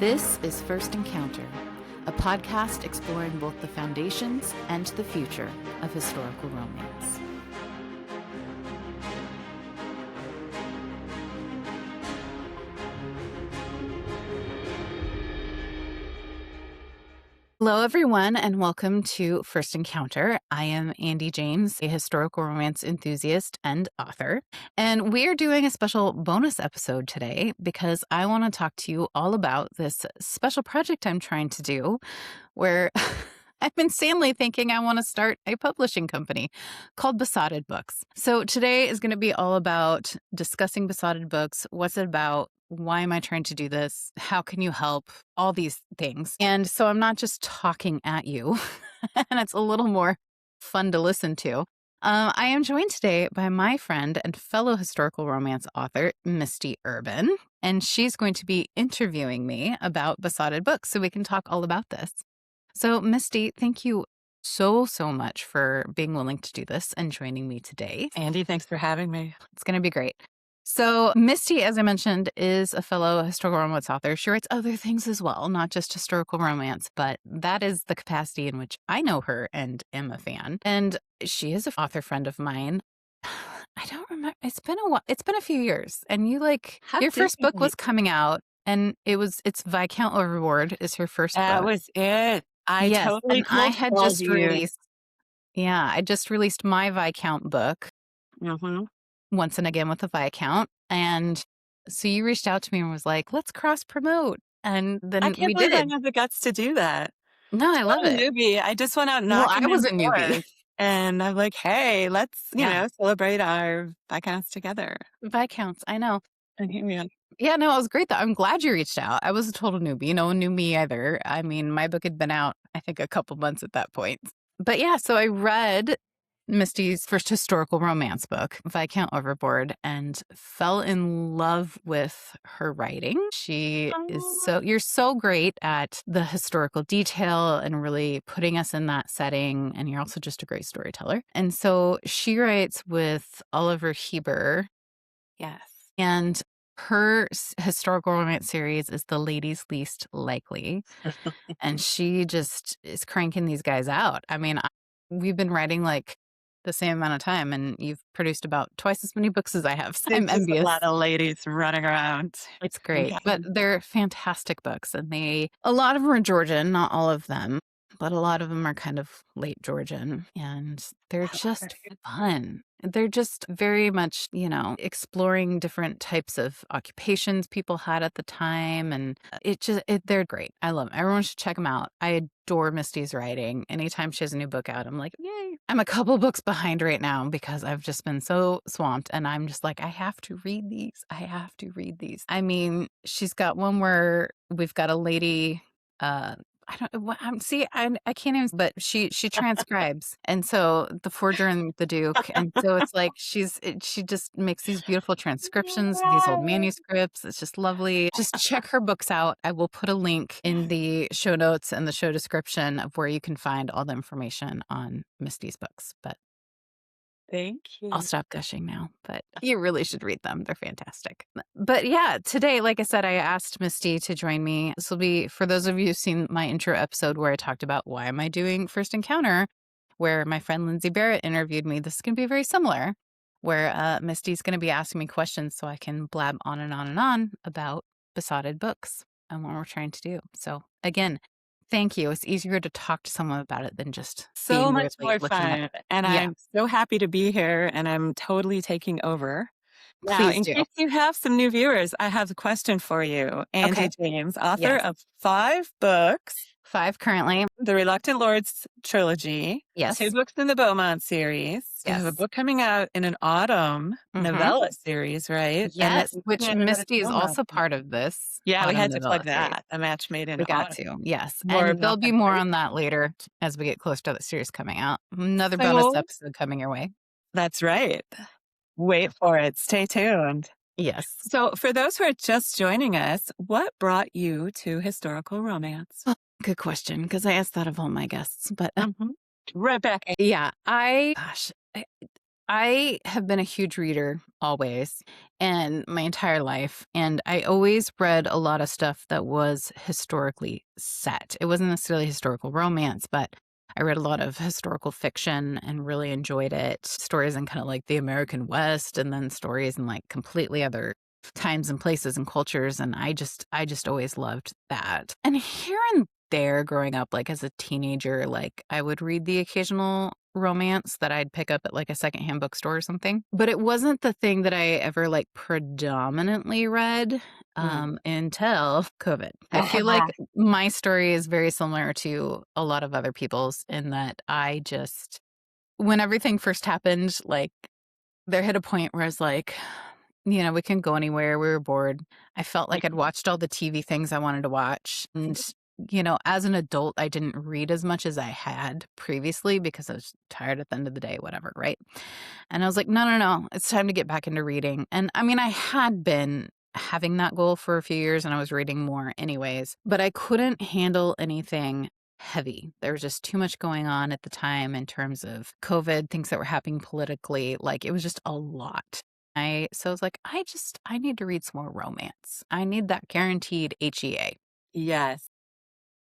This is First Encounter, a podcast exploring both the foundations and the future of historical romance. Hello, everyone, and welcome to First Encounter. I am Andie James, a historical romance enthusiast and author, and we are doing a special bonus episode today because I want to talk to you all about this special project I'm trying to do where I've been insanely thinking I want to start a publishing company called Besotted Books. So today is going to be all about discussing Besotted Books. What's it about? Why am I trying to do this? How can you help? All these things. And so I'm not just talking at you, and it's a little more fun to listen to. I am joined today by my friend and fellow historical romance author, Misty Urban, and she's going to be interviewing me about Besotted Books so we can talk all about this. So, Misty, thank you so much for being willing to do this and joining me today. Andie, thanks for having me. It's going to be great. So Misty, as I mentioned, is a fellow historical romance author. She writes other things as well, not just historical romance, but that is the capacity in which I know her and am a fan. And she is an author friend of mine. I don't remember. It's been a while. It's been a few years. And your first book was coming out, and it's Viscount Overboard is her first book. That was it. I had just released. Yeah, I just released my Viscount book. Mm-hmm. Once and Again with the Viscount. And so you reached out to me and was like, let's cross promote. And then I can't we believe did I it. have the guts to do that. No, I love it. Newbie. I just went out knocking. Well, I was a newbie. And I'm like, hey, let's, celebrate our Viscounts together. Viscounts, I know. And here we are. Yeah, no, it was great though. I'm glad you reached out. I was a total newbie. No one knew me either. I mean, my book had been out, I think, a couple months at that point. But yeah, so I read Misty's first historical romance book, Viscount Overboard, and fell in love with her writing. You're so great at the historical detail and really putting us in that setting. And you're also just a great storyteller. And so she writes with Oliver Heber. Yes. And her historical romance series is The Lady's Least Likely. And she just is cranking these guys out. I mean, we've been writing like the same amount of time, and you've produced about twice as many books as I have. So I'm envious. A lot of ladies running around. It's great, but they're fantastic books, and a lot of them are Georgian, not all of them, but a lot of them are kind of late Georgian, and they're just fun. They're just very much, exploring different types of occupations people had at the time. And they're great. I love them. Everyone should check them out. I adore Misty's writing. Anytime she has a new book out, I'm like, yay. I'm a couple books behind right now because I've just been so swamped. And I'm just like, I have to read these. I mean, she's got one where we've got a lady, I can't even, but she transcribes. And so the Forger and the Duke. And so it's like, she just makes these beautiful transcriptions of these old manuscripts. It's just lovely. Just check her books out. I will put a link in the show notes and the show description of where you can find all the information on Misty's books. But thank you. I'll stop gushing now, but you really should read them. They're fantastic. But yeah, today, like I said, I asked Misty to join me. This will be, for those of you who've seen my intro episode where I talked about why am I doing First Encounter, where my friend Lindsay Barrett interviewed me, this is going to be very similar, where Misty's going to be asking me questions so I can blab on and on and on about Besotted Books and what we're trying to do. So again, thank you. It's easier to talk to someone about it than just so much more fun. And I'm so happy to be here, and I'm totally taking over. Now, in case you have some new viewers, I have a question for you. Andie James, author of 5 books. 5 currently. The Reluctant Lords trilogy. Yes. 2 books in the Beaumont series. You have a book coming out in an autumn novella series, right? Yes, which Misty is also part of this. Yeah, we had to plug that. A match made in We got autumn. to, yes. And there'll be more on that later as we get close to the series coming out. Another bonus episode coming your way. That's right. Wait for it. Stay tuned. Yes. So for those who are just joining us, what brought you to historical romance? Good question, because I asked that of all my guests. But Rebecca. Yeah, I I have been a huge reader always and my entire life. And I always read a lot of stuff that was historically set. It wasn't necessarily historical romance, but I read a lot of historical fiction and really enjoyed it. Stories in kind of like the American West, and then stories in like completely other times and places and cultures. And I just always loved that. And here and there growing up, like as a teenager, like I would read the occasional romance that I'd pick up at like a secondhand bookstore or something. But it wasn't the thing that I ever like predominantly read until COVID. I feel like my story is very similar to a lot of other people's in that I just, when everything first happened, like there hit a point where I was like, we couldn't go anywhere. We were bored. I felt like I'd watched all the TV things I wanted to watch. And, as an adult, I didn't read as much as I had previously because I was tired at the end of the day, whatever, right? And I was like, no, no, no, it's time to get back into reading. And I mean, I had been having that goal for a few years and I was reading more anyways, but I couldn't handle anything heavy. There was just too much going on at the time in terms of COVID, things that were happening politically. Like it was just a lot. So I was like, I need to read some more romance. I need that guaranteed HEA. Yes.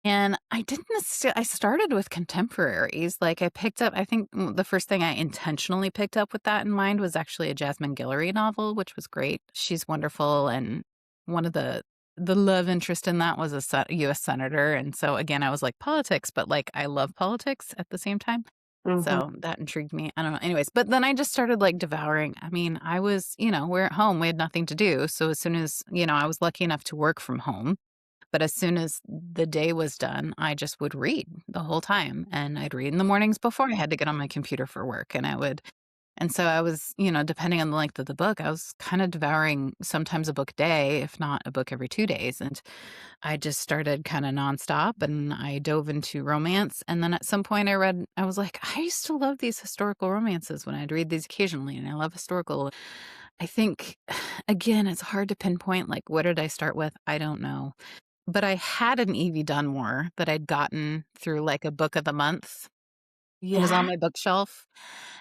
And I didn't necessarily, I started with contemporaries. Like I picked up, I think the first thing I intentionally picked up with that in mind was actually a Jasmine Guillory novel, which was great. She's wonderful. And one of the love interest in that was a US senator. And so again, I was like politics, but like I love politics at the same time. So that intrigued me. I don't know. Anyways, but then I just started like devouring. I mean, I was, we're at home. We had nothing to do. So as soon as, I was lucky enough to work from home. But as soon as the day was done, I just would read the whole time. And I'd read in the mornings before I had to get on my computer for work. And so I was, depending on the length of the book, I was kind of devouring sometimes a book a day, if not a book every 2 days. And I just started kind of nonstop and I dove into romance. And then at some point I was like, I used to love these historical romances when I'd read these occasionally. And I love historical. I think, again, it's hard to pinpoint, like, what did I start with? I don't know. But I had an Evie Dunmore that I'd gotten through like a book of the month. It was on Yeah. my bookshelf,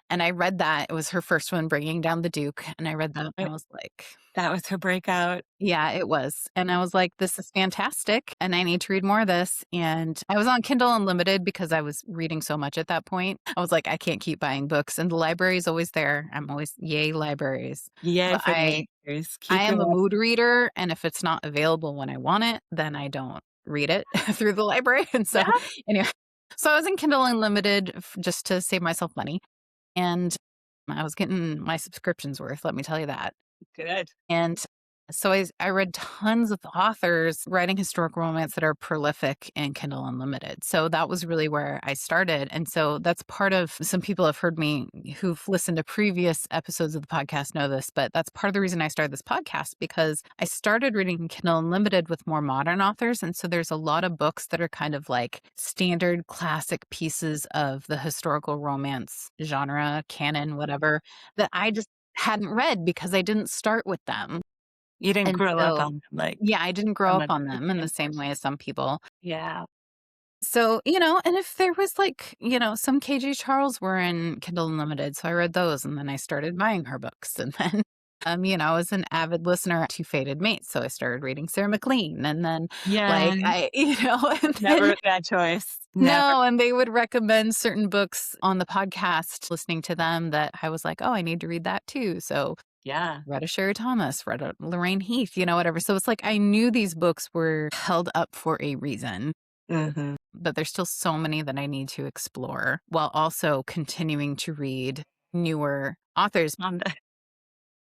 and I read that. It was her first one, Bringing Down the Duke, and I read that, and I was like, That was her breakout. yeah, it was, and I was like, "This is fantastic, and I need to read more of this," and I was on Kindle Unlimited because I was reading so much at that point. I was like, "I can't keep buying books," and the library is always there. I'm always yay, libraries. Yay But for the libraries. I Keep am a going. mood reader, and if it's not available when I want it, then I don't read it through the library, and so, Yeah. anyway, so I was in Kindle Unlimited just to save myself money, and I was getting my subscription's worth, let me tell you that. Good. And so I read tons of authors writing historical romance that are prolific in Kindle Unlimited. So that was really where I started. And so that's part of, some people have heard me who've listened to previous episodes of the podcast know this, but that's part of the reason I started this podcast because I started reading Kindle Unlimited with more modern authors. And so there's a lot of books that are kind of like standard classic pieces of the historical romance genre, canon, whatever, that I just hadn't read because I didn't start with them. You didn't And grow up so, on them like yeah, I didn't grow some up of on the them in the kids. same way as some people. Yeah. So, and if there was like, some KG Charles were in Kindle Unlimited, so I read those and then I started buying her books. And then, I was an avid listener to Fated Mates, so I started reading Sarah McLean. And then, Yeah. like, and Never then, a bad choice. Never. no, and they would recommend certain books on the podcast, listening to them that I was like, oh, I need to read that too. So Yeah. read a Sherry Thomas, read a Lorraine Heath, whatever. So it's like I knew these books were held up for a reason, but there's still so many that I need to explore while also continuing to read newer authors.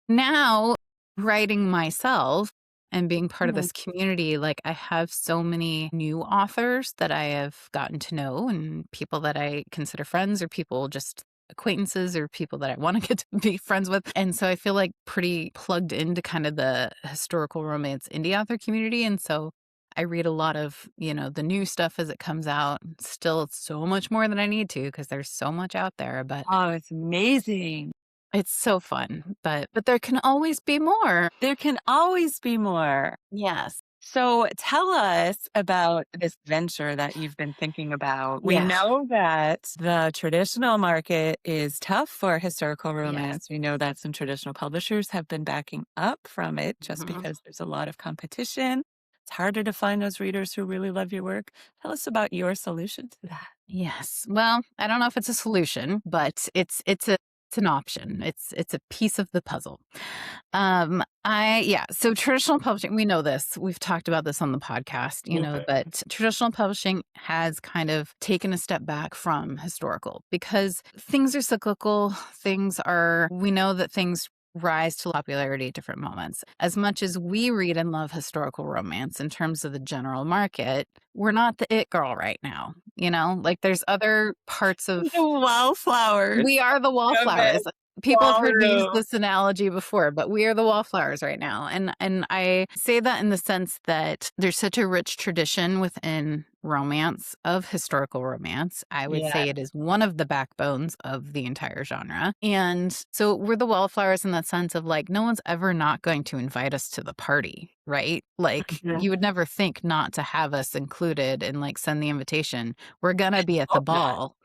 Now, writing myself and being part of this community, like I have so many new authors that I have gotten to know and people that I consider friends or people just acquaintances or people that I want to get to be friends with. And so I feel like pretty plugged into kind of the historical romance indie author community. And so I read a lot of, the new stuff as it comes out. Still, it's so much more than I need to because there's so much out there, but Oh, it's amazing. it's so fun. But there can always be more. There can always be more. Yes. So tell us about this venture that you've been thinking about. We Yeah. know that the traditional market is tough for historical Yes. romance. We know that some traditional publishers have been backing up from it just Mhm. because there's a lot of competition. It's harder to find those readers who really love your work. Tell us about your solution to that. Yes. Well, I don't know if it's a solution, but it's an option. It's a piece of the puzzle. So traditional publishing, we know this. We've talked about this on the podcast, Yeah. but traditional publishing has kind of taken a step back from historical because things are cyclical. We know that things rise to popularity at different moments. As much as we read and love historical romance in terms of the general market, we're not the it girl right now. Like there's other parts of The wallflowers we are the of it. wallflowers. People have heard me use Ballroom. this analogy before, but we are the wallflowers right now. And I say that in the sense that there's such a rich tradition within romance of historical romance. I would Yeah. say it is one of the backbones of the entire genre. And so we're the wallflowers in that sense of like no one's ever not going to invite us to the party, right? Like Mhm. you would never think not to have us included and like send the invitation. We're gonna be at the Oh, God. ball,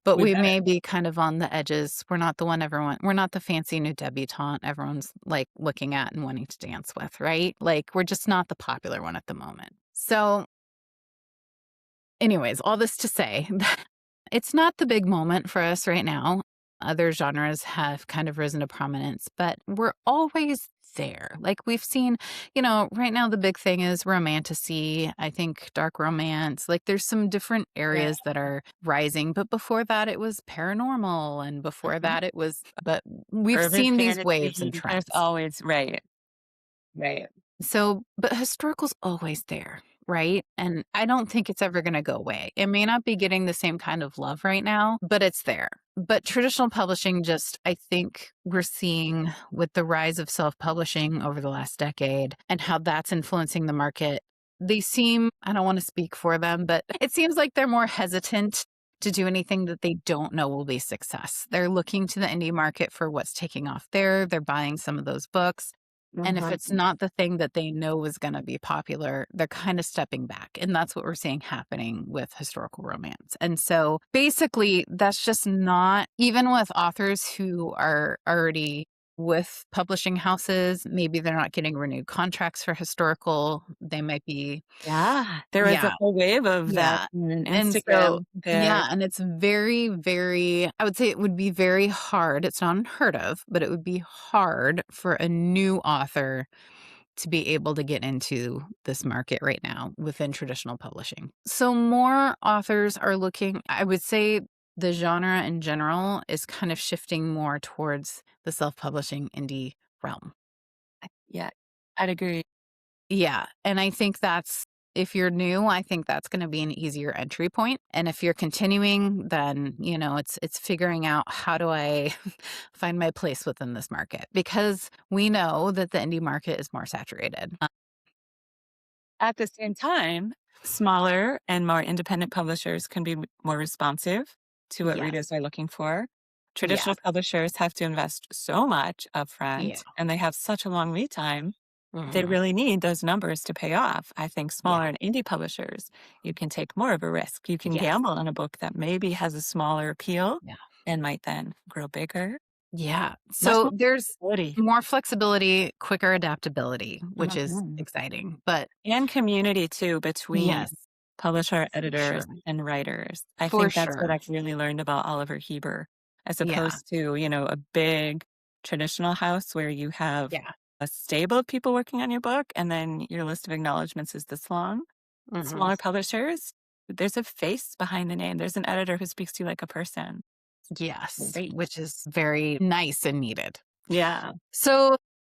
but We we better. may be kind of on the edges. We're not the fancy new debutante everyone's like looking at and wanting to dance with, right? Like we're just not the popular one at the moment. So, anyways, all this to say, it's not the big moment for us right now. Other genres have kind of risen to prominence, but we're always there. Like we've seen, right now the big thing is romantasy. I think dark romance. Like there's some different Yeah. areas that are rising, but before that it was paranormal and before Mhm. that but we've Urban seen these waves and fantasy, there's trends. always right, right. So, but historical's always there, right? And I don't think it's ever going to go away. It may not be getting the same kind of love right now, but it's there. But traditional publishing, I think we're seeing with the rise of self publishing over the last decade and how that's influencing the market. I don't want to speak for them, but it seems like they're more hesitant to do anything that they don't know will be success. They're looking to the indie market for what's taking off there. They're buying some of those books. And if it's Mhm. not the thing that they know is going to be popular, they're kind of stepping back. And that's what we're seeing happening with historical romance. And so basically, that's just not, even with authors who are already with publishing houses, maybe they're not getting renewed contracts for historical. They might be, Yeah, there was a yeah, whole wave of that yeah. on And so, Instagram there. yeah, and it's very, very, I would say it would be very hard. It's not unheard of, but it would be hard for a new author to be able to get into this market right now within traditional publishing. So, more authors are looking, I would say the genre in general is kind of shifting more towards the self publishing indie realm. Yeah, I'd agree. Yeah, and I think that's if you're new, I think that's gonna be an easier entry point, and if you're continuing, then, it's figuring out how do I find my place within this market, because we know that the indie market is more saturated. At the same time, smaller and more independent publishers can be more responsive to what Yes, readers are looking for. Traditional yes, publishers have to invest so much yeah, upfront, and they have such a long lead time. They mhm, really need those numbers to pay off. I think yeah, smaller and indie publishers, you can take more of a risk. You can yes, gamble on a book that maybe has a smaller appeal yeah. and might then grow bigger. Yeah. Much So more there's flexibility. more flexibility, quicker adaptability, which is Mhm. exciting. But And community too between yes, publisher, for sure. editors, and writers. I For think that's what sure. I've really learned about Oliver Heber, as Yeah. opposed to, a big traditional house where you have Yeah. a stable of people working on your book and then your list of acknowledgments is this long. Mhm. Smaller publishers, there's a face behind the name. There's an editor who speaks to you like a person. Yes, Great. which is very nice and needed. Yeah. So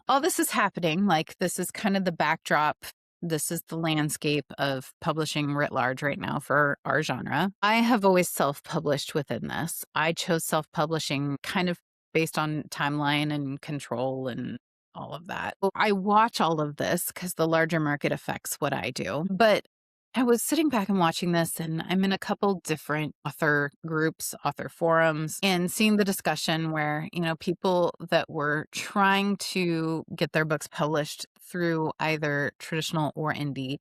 all this is happening, like this is kind of the backdrop. This is the landscape of publishing writ large right now for our genre. I have always self-published within this. I chose self-publishing kind of based on timeline and control and all of that. I watch all of this because the larger market affects what I do. But I was sitting back and watching this, and I'm in a couple different author groups, author forums, and seeing the discussion where, people that were trying to get their books published through either traditional or indie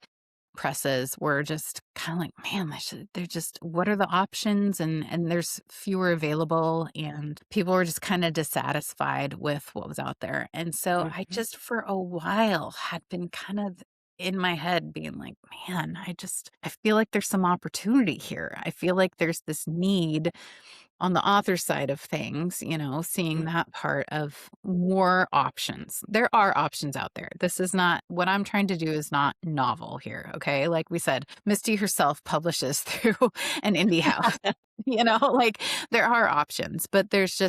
presses were just kind of like, man, they're just, what are the options? And there's fewer available, and people were just kind of dissatisfied with what was out there. And so I Mhm. just for a while had been kind of in my head being like, man, I feel like there's some opportunity here. I feel like there's this need on the author side of things, seeing Mm. that part of more options. There are options out there. This is not what I'm trying to do is not novel here. Okay. Like we said, Misty herself publishes through an indie house. Like there are options, but there's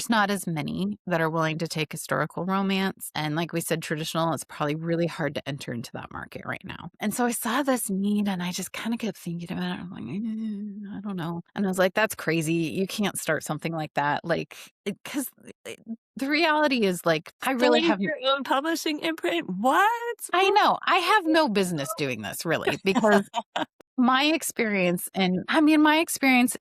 not as many that are willing to take historical romance. And like we said, traditional, it's probably really hard to enter into that market right now. And so I saw this need and I just kind of kept thinking about it. I'm like, I don't know. And I was like, that's crazy. You can't start something like that. Like, because the reality is like, I really Starting have your own publishing imprint? What? I know I have no business doing this really because my experience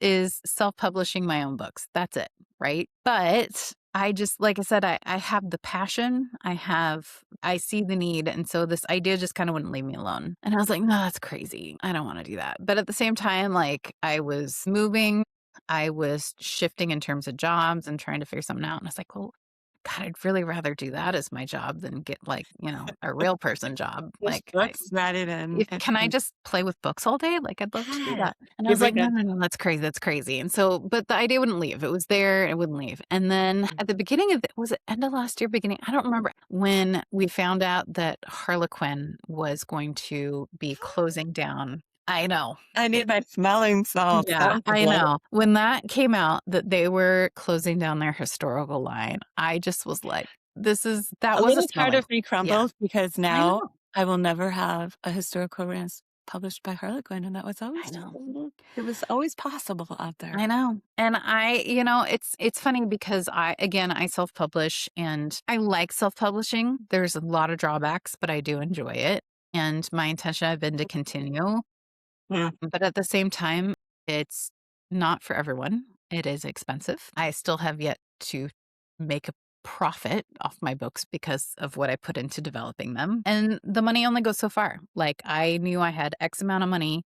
is self-publishing my own books. That's it, right? But I just, like I said, I have the passion. I see the need. And so this idea just kind of wouldn't leave me alone. And I was like, no, that's crazy. I don't want to do that. But at the same time, like I was moving, I was shifting in terms of jobs and trying to figure something out. And I was like, well, God, I'd really rather do that as my job than get like, a real person job. Just Like books rather than can I just play with books all day? Like, I'd love to do yes. that. And I You'd was like, like no, a no, no, that's crazy. That's crazy. And so, but the idea wouldn't leave. It was there. It wouldn't leave. And then at the beginning was it end of last year, beginning? I don't remember when we found out that Harlequin was going to be closing down. I know. I need my smelling salts. That Yeah, was a I blow. know. When that came out that they were closing down their historical line, I just was like, that A was a little part smelling. of me Yeah, crumbled because I now know. I will never have a historical romance published by Harlequin, and that was I always know. it was always possible out there. I know. And it's funny because I self-publish and I like self-publishing. There's a lot of drawbacks, but I do enjoy it. And my intention have been to continue. Yeah. But at the same time, it's not for everyone. It is expensive. I still have yet to make a profit off my books because of what I put into developing them. And the money only goes so far. Like I knew I had X amount of money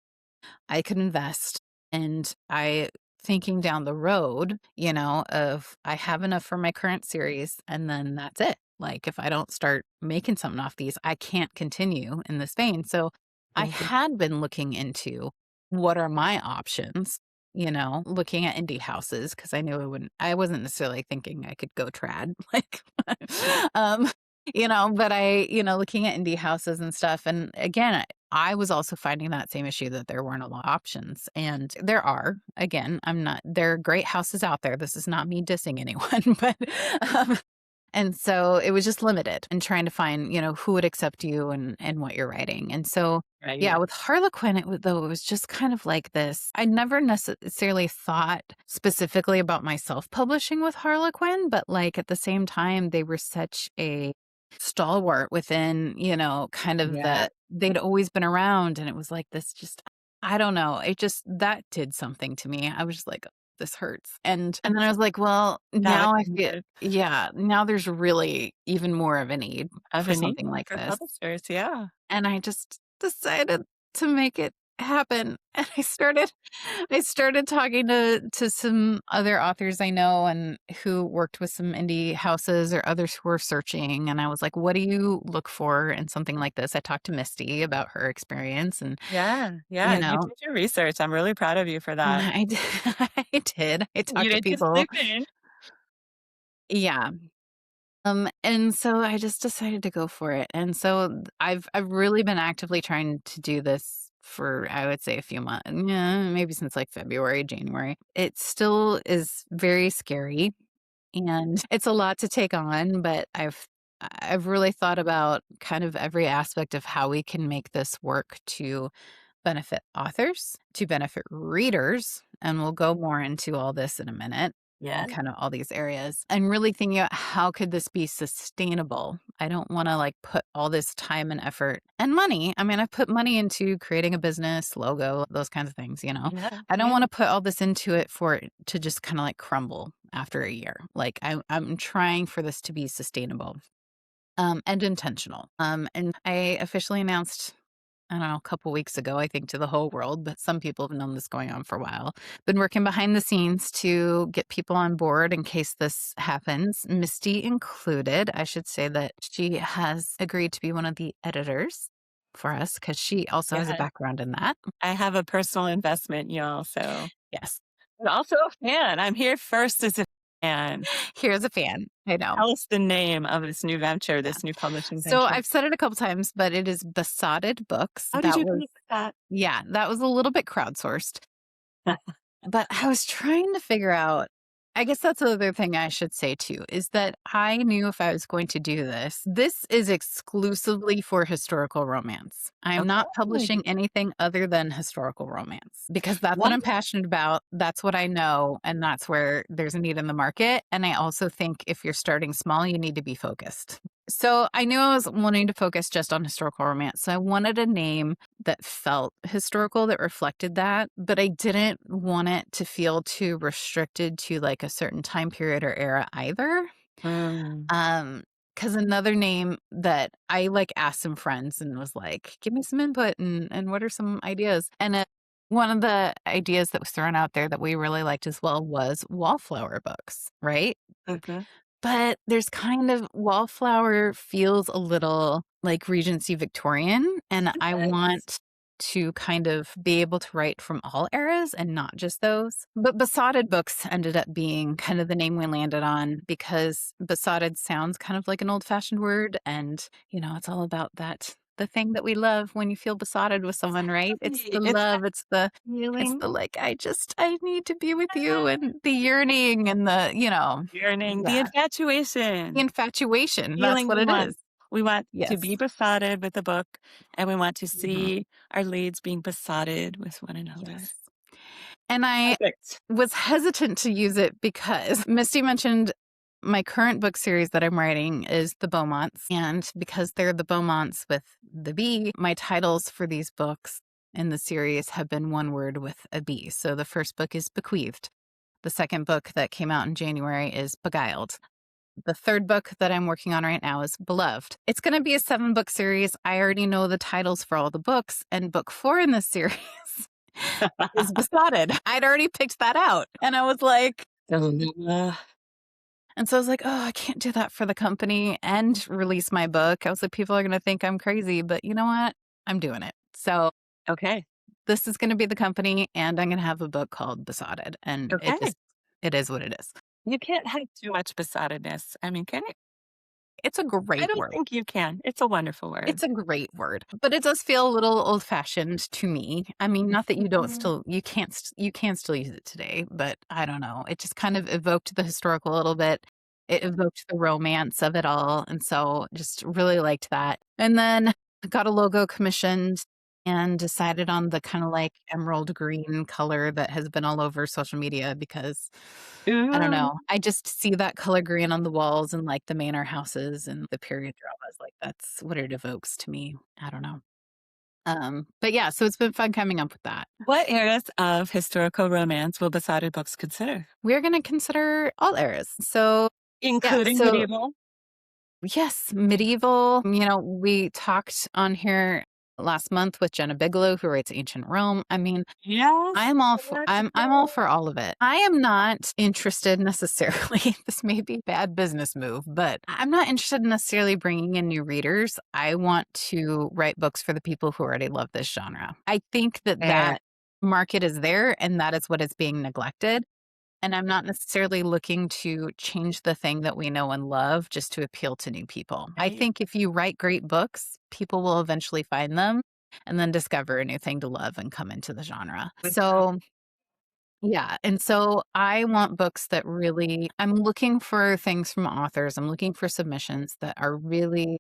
I could invest. And I thinking down the road, of I have enough for my current series and then that's it. Like if I don't start making something off these, I can't continue in this vein. So I Mhm. had been looking into what are my options, looking at indie houses because I wasn't necessarily thinking I could go trad like um but looking at indie houses and stuff. And again, I was also finding that same issue that there weren't a lot of options. And there are, again, there are great houses out there. This is not me dissing anyone, but, um, and so it was just limited and trying to find, who would accept you and what you're writing. And so, yeah, Right. with Harlequin, it was just kind of like this. I never necessarily thought specifically about myself publishing with Harlequin, but like at the same time, they were such a stalwart within, kind of Yeah. they'd always been around. And it was like this just, I don't know. That did something to me. I was just like, this hurts. And then I was like, well, now I feel, Validated yeah, now there's really even more of a need of for a need something like for this. publishers, yeah. And I just decided to make it happen. And I started talking to some other authors I know and who worked with some indie houses or others who were searching. And I was like, what do you look for in something like this? I talked to Misty about her experience and, Yeah, yeah, you you know, did your research, I'm really proud of you for that. I did. I did. I You talked to didn't just people. slip in. Yeah. And so I just decided to go for it. And so I've really been actively trying to do this for I would say a few months, yeah, maybe since like February, January. It still is very scary and it's a lot to take on, but I've really thought about kind of every aspect of how we can make this work to benefit authors, to benefit readers, and we'll go more into all this in a minute Yeah. and kind of all these areas and really thinking about how could this be sustainable. I don't want to like put all this time and effort and money. I mean, I've put money into creating a business, logo, those kinds of things. Yeah, I don't yeah. want to put all this into it for it to just kind of like crumble after a year. Like I'm trying for this to be sustainable. and intentional. And I officially announced, I don't know, a couple weeks ago, I think, to the whole world, but some people have known this going on for a while. Been working behind the scenes to get people on board in case this happens, Misty included. I should say that she has agreed to be one of the editors for us because she also has a Yeah. background in that. I have a personal investment, y'all, so Yes. but also a fan. I'm here first as a fan. Here's a fan. I know. Tell us the name of this new venture, Yeah. this new publishing So venture. I've said it a couple times, but it is Besotted Books. How did That you was, pick that? yeah, that was a little bit crowdsourced. But I was trying to figure out, I guess that's the other thing I should say too, is that I knew if I was going to do this, this is exclusively for historical romance. I'm not Okay. publishing anything other than historical romance because that's what What? I'm passionate about. That's what I know. And that's where there's a need in the market. And I also think if you're starting small, you need to be focused. So I knew I was wanting to focus just on historical romance. So I wanted a name that felt historical, that reflected that, but I didn't want it to feel too restricted to like a certain time period or era either. Mm, Um, because another name that I like asked some friends and was like, give me some input and what are some ideas? And one of the ideas that was thrown out there that we really liked as well was wallflower books, right? mhm, But there's kind of Wallflower feels a little like Regency Victorian, and I yes. want to kind of be able to write from all eras and not just those. But Besotted Books ended up being kind of the name we landed on because besotted sounds kind of like an old-fashioned word, and, you know, it's all about that the thing that we love when you feel besotted with someone, right? It's Exactly. the It's that love, it's feeling, the, like, I need to be with you, and the yearning and the, you know. yearning, the Yeah. The infatuation, infatuation, that's feeling what we it want. is. We want to Yes. be besotted with a book, and we want to Mhm. see our leads being besotted with one another. Yes. And I Perfect. was hesitant to use it because Misty mentioned my current book series that I'm writing is The Beaumonts, and because they're the Beaumonts with the B, my titles for these books in the series have been one word with a B. So the first book is Bequeathed. The second book that came out in January is Beguiled. The third book that I'm working on right now is Beloved. It's going to be a 7-book series. I already know the titles for all the books, and book 4 in this series is Besotted. I'd already picked that out. And I was like, Uh, and so I was like, oh, I can't do that for the company and release my book. I was like, people are going to think I'm crazy, but you know what? I'm doing it. So okay. this is going to be the company, and I'm going to have a book called Besotted. And Okay. it is what it is. You can't have too much besottedness. I mean, can you? It's a I great don't word. think you can. It's a wonderful word. It's a great word, but it does feel a little old-fashioned to me. I mean, not that you don't Mhm. still you can still use it today, but I don't know. It just kind of evoked the historical a little bit. It evoked the romance of it all, and so just really liked that. And then got a logo commissioned and decided on the kind of like emerald green color that has been all over social media because I don't Ooh, know. I just see that color green on the walls and like the manor houses and the period dramas. Like that's what it evokes to me. I don't know. But yeah, so it's been fun coming up with that. what eras of historical romance will Besotted Books consider? We're gonna consider all eras. So yeah, Including so medieval? yes, medieval. You know, we talked on here last month with Jenna Bigelow, who writes Ancient Rome. I mean, Yes. I'm all for all of it. I am not interested necessarily. This may be a bad business move, but I'm not interested in necessarily bringing in new readers. I want to write books for the people who already love this genre. I think that Fair. that market is there and that is what is being neglected. And I'm not necessarily looking to change the thing that we know and love just to appeal to new people. I Right. think if you write great books, people will eventually find them and then discover a new thing to love and come into the genre. Good job. So yeah, and so I want books that really I'm looking for things from authors, I'm looking for submissions that are really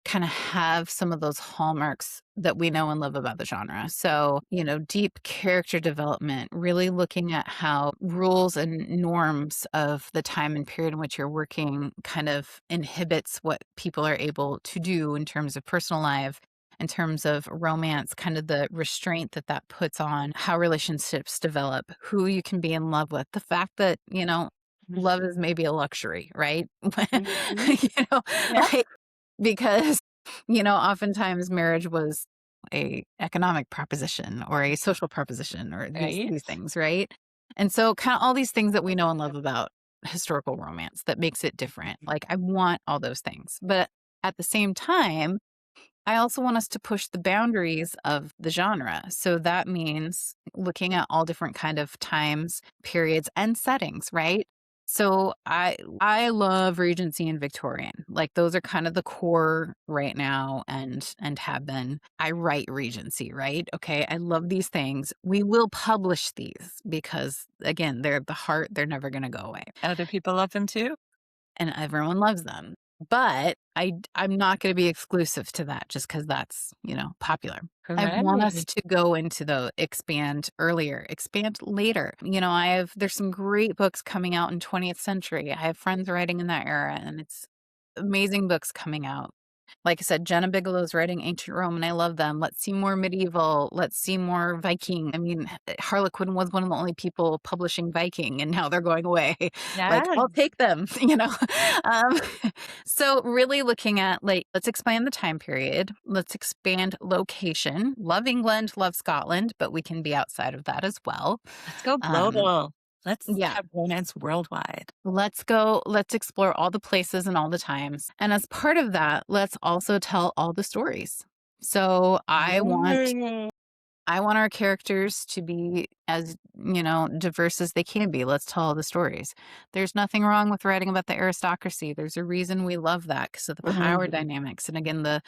kinda have some of those hallmarks that we know and love about the genre. So, you know, deep character development, really looking at how rules and norms of the time and period in which you're working kind of inhibits what people are able to do in terms of personal life, in terms of romance, kind of the restraint that that puts on how relationships develop, who you can be in love with, the fact that, you know, love is maybe a luxury, right? Mhm. You know, Yeah. like because, oftentimes marriage was a economic proposition or a social proposition or Right? these things, right? And so kind of all these things that we know and love about historical romance that makes it different. Like I want all those things. But at the same time, I also want us to push the boundaries of the genre. So that means looking at all different kind of times, periods, and settings, right? So I love Regency and Victorian. Like those are kind of the core right now and have been. I write Regency, right? Okay, I love these things. We will publish these because again, they're the heart, they're never going to go away Other people love them too? and everyone loves them. But I'm not going to be exclusive to that just because that's, popular. I want us Right. to go into the expand earlier, expand later. There's some great books coming out in 20th century. I have friends writing in that era and it's amazing books coming out. Like I said, Jenna Bigelow's writing ancient Rome, and I love them. Let's see more medieval. Let's see more Viking. I mean, Harlequin was one of the only people publishing Viking, and now they're going away. Like, Yeah. I'll take them. Um, so, really looking at like, let's expand the time period. Let's expand location. Love England, love Scotland, but we can be outside of that as well. Let's go Um, global. Let's yeah, have romance worldwide. let's explore all the places and all the times. And as part of that, let's also tell all the stories. So Yay. I want our characters to be as, diverse as they can be. Let's tell all the stories. There's nothing wrong with writing about the aristocracy. There's a reason we love that because of the power Mhm. dynamics. And again, the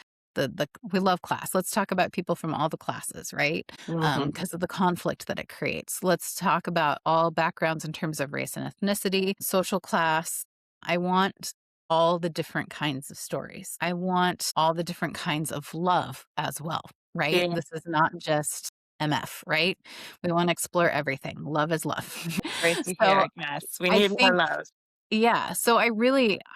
we love class. Let's talk about people from all the classes, right? Mhm. Because of the conflict that it creates. Let's talk about all backgrounds in terms of race and ethnicity, social class. I want all the different kinds of stories. I want all the different kinds of love as well, right? Yeah, This is not just MF, right? We want to explore everything. Love is love. great to So hear. Yes, we I need more think love. yeah. So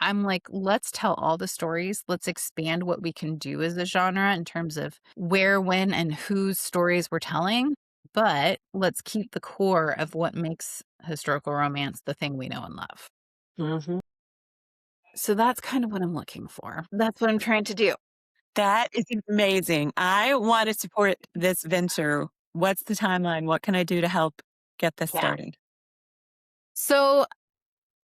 I'm like, let's tell all the stories. Let's expand what we can do as a genre in terms of where, when, and whose stories we're telling. But let's keep the core of what makes historical romance the thing we know and love. Mhm. So that's kind of what I'm looking for. That's what I'm trying to do. That is amazing. I want to support this venture. What's the timeline? What can I do to help get this Yeah. started? So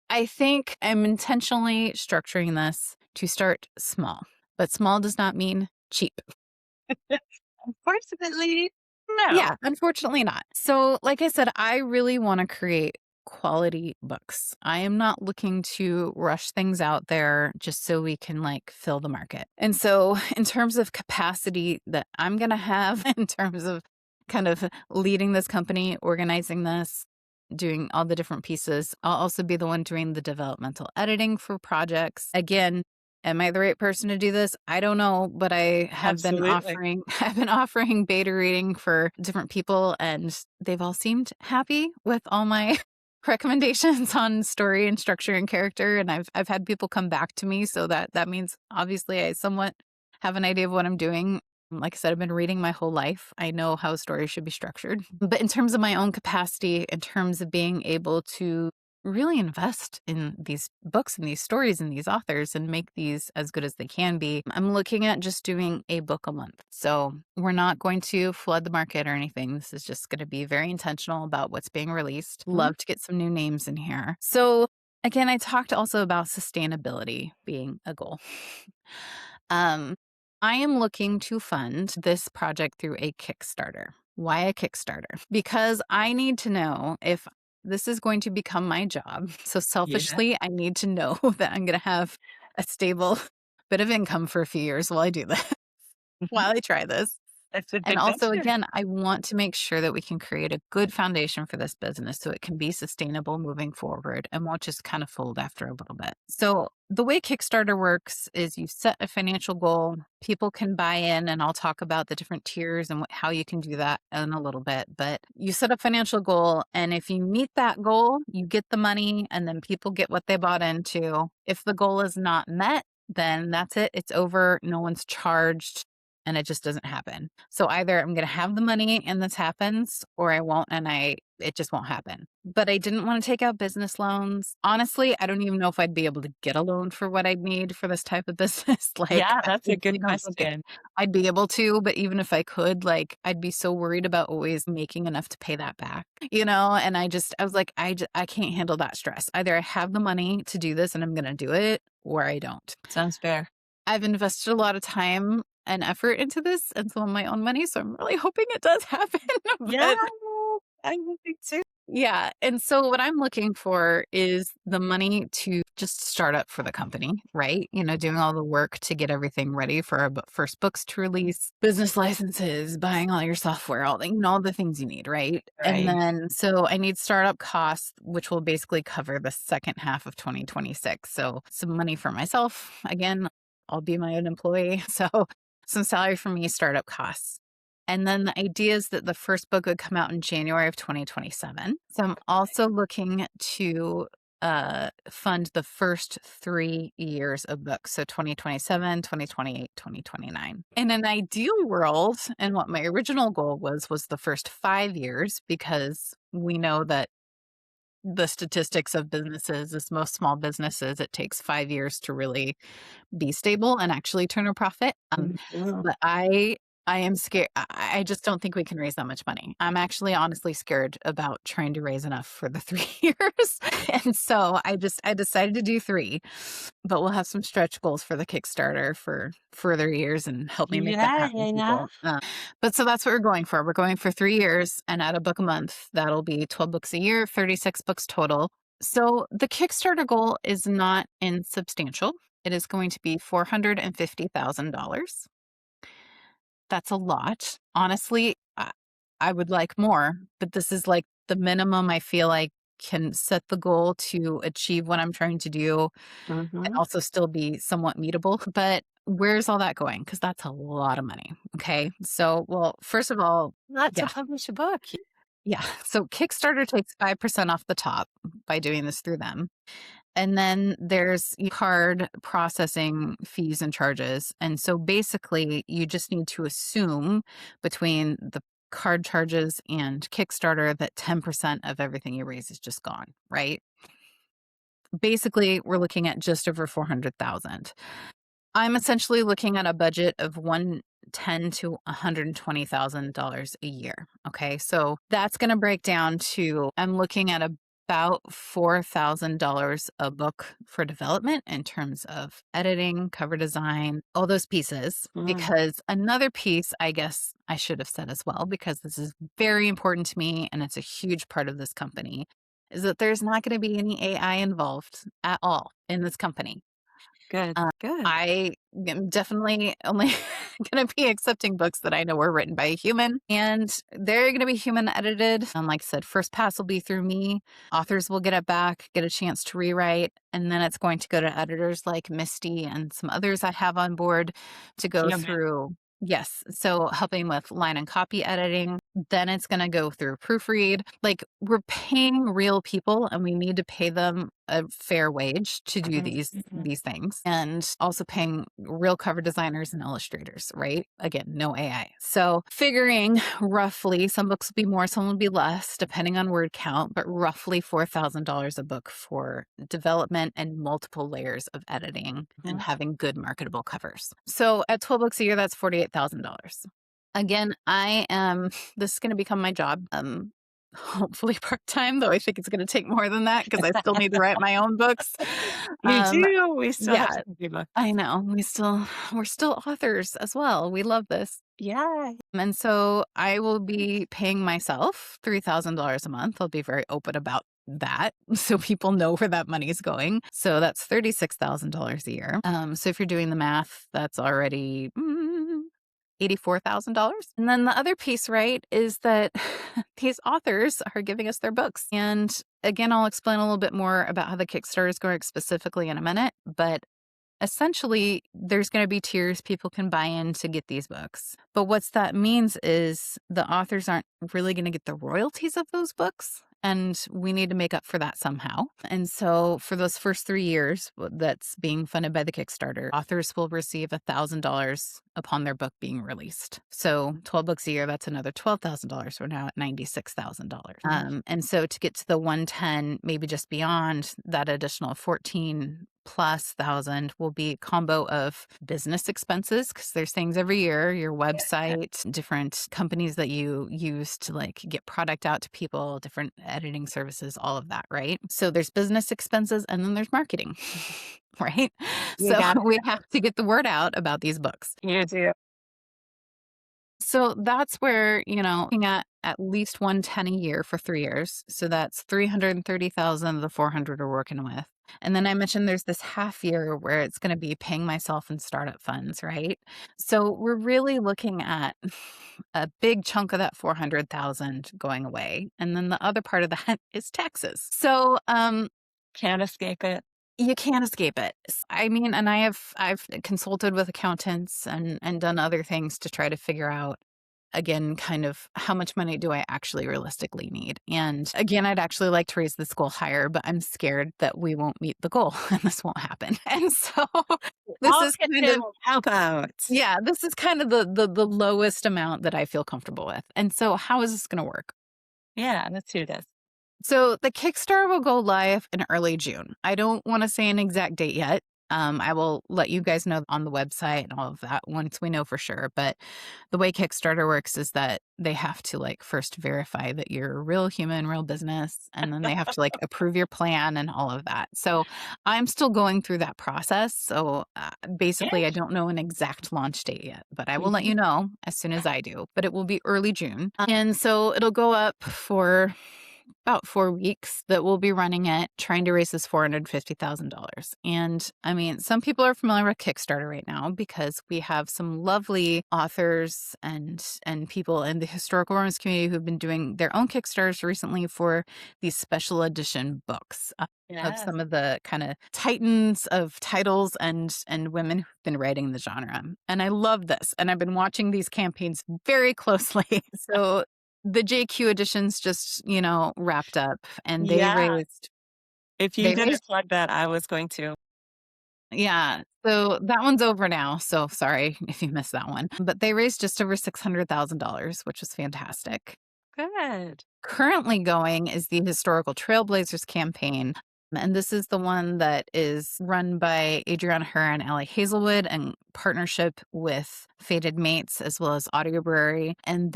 I think I'm intentionally structuring this to start small, but small does not mean cheap. Unfortunately, no. Yeah, unfortunately not. So, like I said, I really want to create quality books. I am not looking to rush things out there just so we can like fill the market. And so, in terms of capacity that I'm going to have, in terms of kind of leading this company, organizing this, doing all the different pieces, I'll also be the one doing the developmental editing for projects. Again, am I the right person to do this? I don't know, but I have been Absolutely. offering I've been offering beta reading for different people and they've all seemed happy with all my recommendations on story and structure and character and I've had people come back to me so that means obviously I somewhat have an idea of what I'm doing. Like I said, I've been reading my whole life. I know how stories should be structured. But in terms of my own capacity, in terms of being able to really invest in these books and these stories and these authors and make these as good as they can be, I'm looking at just doing a book a month. So we're not going to flood the market or anything. This is just going to be very intentional about what's being released. Mhm. Love to get some new names in here. So again, I talked also about sustainability being a goal. Um, I am looking to fund this project through a Kickstarter. Why a Kickstarter? Because I need to know if this is going to become my job. So Yeah. selfishly, I need to know that I'm going to have a stable bit of income for a few years while I do this, Mhm. while I try this. That's a And big also, venture. again, I want to make sure that we can create a good foundation for this business so it can be sustainable moving forward and won't just kind of fold after a little bit. So, the way Kickstarter works is you set a financial goal, people can buy in, and I'll talk about the different tiers and how you can do that in a little bit. But you set a financial goal, and if you meet that goal, you get the money, and then people get what they bought into. If the goal is not met, then that's it, it's over, no one's charged and it just doesn't happen. So either I'm going to have the money and this happens, or I won't, and it just won't happen. But I didn't want to take out business loans. Honestly, I don't even know if I'd be able to get a loan for what I'd need for this type of business. Like, Yeah, I that's a good really don't think question. I'd be able to, but even if I could, like, I'd be so worried about always making enough to pay that back, and I was like, I can't handle that stress. Either I have the money to do this and I'm going to do it, or I don't. Sounds fair. I've invested a lot of time and effort into this and some of my own money, so I'm really hoping it does happen. Yeah, But I would think too. yeah, and so what I'm looking for is the money to just start up for the company, right? Doing all the work to get everything ready for our first books to release, business licenses, buying all your software, all the things you need, right? And Right. then so I need startup costs, which will basically cover the second half of 2026. So some money for myself. Again, I'll be my own employee. So some salary for me, startup costs. And then the idea is that the first book would come out in January of 2027. So I'm also looking to fund the first 3 years of books. So 2027, 2028, 2029. In an ideal world, and what my original goal was the first 5 years, because we know that the statistics of businesses is most small businesses, it takes 5 years to really be stable and actually turn a profit. Mhm. But I am scared. I just don't think we can raise that much money. I'm actually honestly scared about trying to raise enough for the 3 years. And so I decided to do 3, but we'll have some stretch goals for the Kickstarter for further years and help me make that Yeah, happen, yeah, yeah. people. But so that's what we're going for. We're going for 3 years and at a book a month. That'll be 12 books a year, 36 books total. So the Kickstarter goal is not insubstantial. It is going to be $450,000. That's a lot. Honestly, I would like more, but this is like the minimum I feel I can set the goal to achieve what I'm trying to do and Mhm. also still be somewhat meetable. But where's all that going? Because that's a lot of money. Okay. So, well, first of all, Not to yeah, publish a book. yeah. So Kickstarter takes 5% off the top by doing this through them. And then there's card processing fees and charges. And so basically, you just need to assume between the card charges and Kickstarter that 10% of everything you raise is just gone, right? Basically, we're looking at just over 400,000. I'm essentially looking at a budget of 110 to $120,000 a year. Okay. So that's going to break down to I'm looking at about $4,000 a book for development in terms of editing, cover design, all those pieces. Mm, Because another piece, I guess I should have said as well, because this is very important to me and it's a huge part of this company, is that there's not going to be any AI involved at all in this company. good, Uh, good. I am definitely only going to be accepting books that I know were written by a human, and they're going to be human edited. And like I said, first pass will be through me. Authors will get it back, get a chance to rewrite, and then it's going to go to editors like Misty and some others I have on board to go Human. through. Yes. So helping with line and copy editing. Then it's going to go through proofread. Like we're paying real people and we need to pay them a fair wage to do Mhm, these mhm. these things, and also paying real cover designers and illustrators, right? Again, no AI. So figuring roughly some books will be more, some will be less depending on word count, but roughly $4,000 a book for development and multiple layers of editing and Mhm. having good marketable covers. So at 12 books a year, that's $48,000. Again, this is going to become my job. Hopefully part-time, though I think it's going to take more than that because I still need to write my own books. We Um, do. We still have yeah, to do books. I know. We're still authors as well. We love this. Yeah. And so I will be paying myself $3,000 a month. I'll be very open about that so people know where that money is going. So that's $36,000 a year. So if you're doing the math, that's already $84,000. And then the other piece, right, is that these authors are giving us their books. And again, I'll explain a little bit more about how the Kickstarter is going specifically in a minute. But essentially, there's going to be tiers people can buy in to get these books. But what that means is the authors aren't really going to get the royalties of those books. and we need to make up for that somehow. And so for those first 3 years that's being funded by the Kickstarter, authors will receive $1,000 upon their book being released. So 12 books a year, that's another $12,000. We're now at $96,000. And so to get to the 110, maybe just beyond, that additional 14 plus thousand will be a combo of business expenses, because there's things every year, your website, different companies that you use to like get product out to people, different editing services, all of that, right? So there's business expenses, and then there's marketing, right? So we have to get the word out about these books. You do. So that's where, looking at least 110 a year for 3 years. So that's 330,000 of the 400 we're working with. And then I mentioned there's this half year where it's going to be paying myself in startup funds, right? So we're really looking at a big chunk of that 400,000 going away. And then the other part of that is taxes. So, can't escape it. You can't escape it. I mean, and I've consulted with accountants and done other things to try to figure out, again, kind of how much money do I actually realistically need? And again, I'd actually like to raise this goal higher, but I'm scared that we won't meet the goal and this won't happen. And so this is kind of help out. Yeah, this is kind of the lowest amount that I feel comfortable with. And so how is this going to work? Yeah, let's do this. So the Kickstarter will go live in early June. I don't want to say an exact date yet. I will let you guys know on the website and all of that once we know for sure. But the way Kickstarter works is that they have to like first verify that you're a real human, real business, and then they have to like approve your plan and all of that. So I'm still going through that process. So basically, I don't know an exact launch date yet, but I will let you know as soon as I do. But it will be early June. And so it'll go up for about 4 weeks that we'll be running it, trying to raise this $450,000. And I mean, some people are familiar with Kickstarter right now because we have some lovely authors and people in the historical romance community who've been doing their own Kickstarters recently for these special edition books of some of the kind of titans of titles and women who've been writing the genre. And I love this. And I've been watching these campaigns very closely. So the JQ editions just, wrapped up, and they raised. If you didn't plug that, I was going to. Yeah. So that one's over now. So sorry if you missed that one. But they raised just over $600,000, which was fantastic. Good. Currently going is the Historical Trailblazers campaign. And this is the one that is run by Adriana Herr and Allie Hazelwood in partnership with Fated Mates as well as Audiobrary. And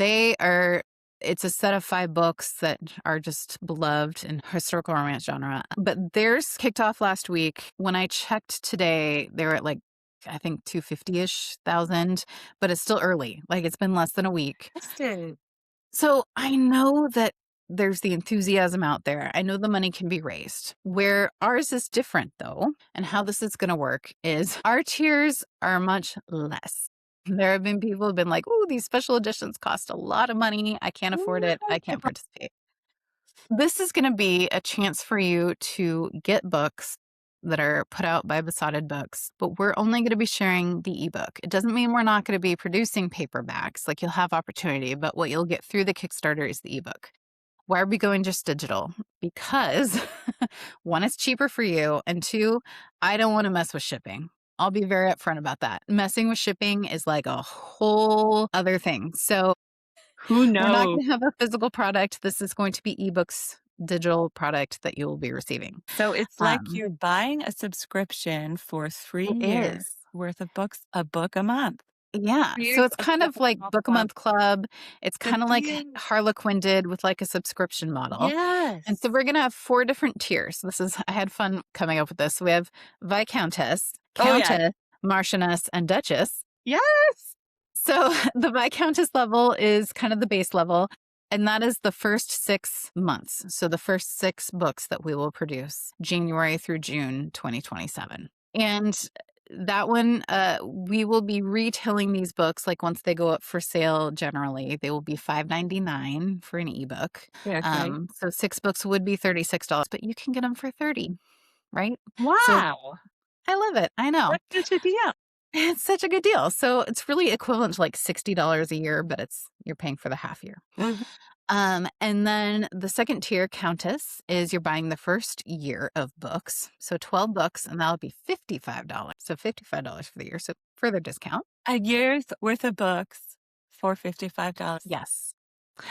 it's a set of 5 books that are just beloved in historical romance genre. But theirs kicked off last week. When I checked today, they were at like, I think 250-ish thousand, but it's still early. Like it's been less than a week. So I know that there's the enthusiasm out there. I know the money can be raised. Where ours is different though, and how this is going to work is our tiers are much less. There have been people who've been like, "Oh, these special editions cost a lot of money. I can't afford it. I can't participate." This is going to be a chance for you to get books that are put out by Besotted Books, but we're only going to be sharing the ebook. It doesn't mean we're not going to be producing paperbacks. Like you'll have opportunity, but what you'll get through the Kickstarter is the ebook. Why are we going just digital? Because 1, it's cheaper for you, and 2, I don't want to mess with shipping. I'll be very upfront about that. Messing with shipping is like a whole other thing. So who knows? We're not going to have a physical product. This is going to be ebooks, digital product that you will be receiving. So it's like you're buying a subscription for 3 years worth of books, a book a month. Yeah. So it's kind of like Book a Month Club. It's kind of like Harlequin did with like a subscription model. Yes. And so we're going to have 4 different tiers. I had fun coming up with this. We have Viscountess, Countess, Marchioness, and Duchess. Yes. So the Viscountess level is kind of the base level. And that is the first 6 months. So the first 6 books that we will produce, January through June 2027. And that one, we will be retailing these books. Like once they go up for sale, generally they will be $5.99 for an ebook. So 6 books would be $36, but you can get them for $30, right? Wow! So I love it. I know. That's such a deal. It's such a good deal. So it's really equivalent to like $60 a year, but you're paying for the half year. And then the second tier, Countess, is you're buying the first year of books. So 12 books, and that'll be $55. So $55 for the year. So further discount. A year's worth of books for $55. Yes. That's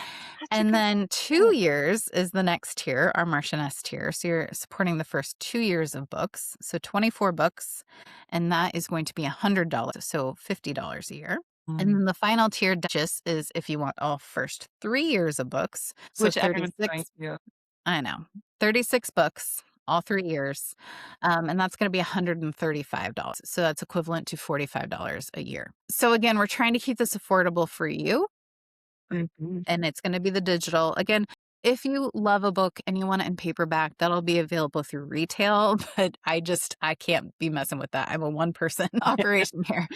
a And good then deal. 2 years is the next tier, our Marchioness tier. So you're supporting the first 2 years of books. So 24 books, and that is going to be $100. So $50 a year. And then the final tier, Duchess, is if you want all first 3 years of books. So Which everyone's going 36, to. I know, 36 books, all 3 years. And that's going to be $135. So that's equivalent to $45 a year. So again, we're trying to keep this affordable for you. And it's going to be the digital. Again, if you love a book and you want it in paperback, that'll be available through retail. But I can't be messing with that. I'm a one-person operation here.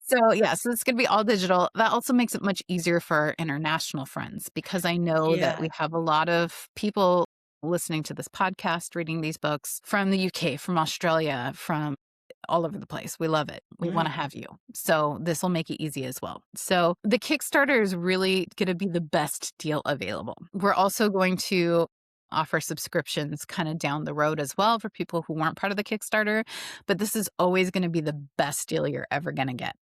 So yeah, so it's going to be all digital. That also makes it much easier for our international friends because I know that Yeah. we have a lot of people listening to this podcast, reading these books from the UK, from Australia, from all over the place. We love it. We want to have you. So this will make it easy as well. So the Kickstarter is really going to be the best deal available. We're also going to offer subscriptions kind of down the road as well for people who weren't part of the Kickstarter, but this is always going to be the best deal you're ever going to get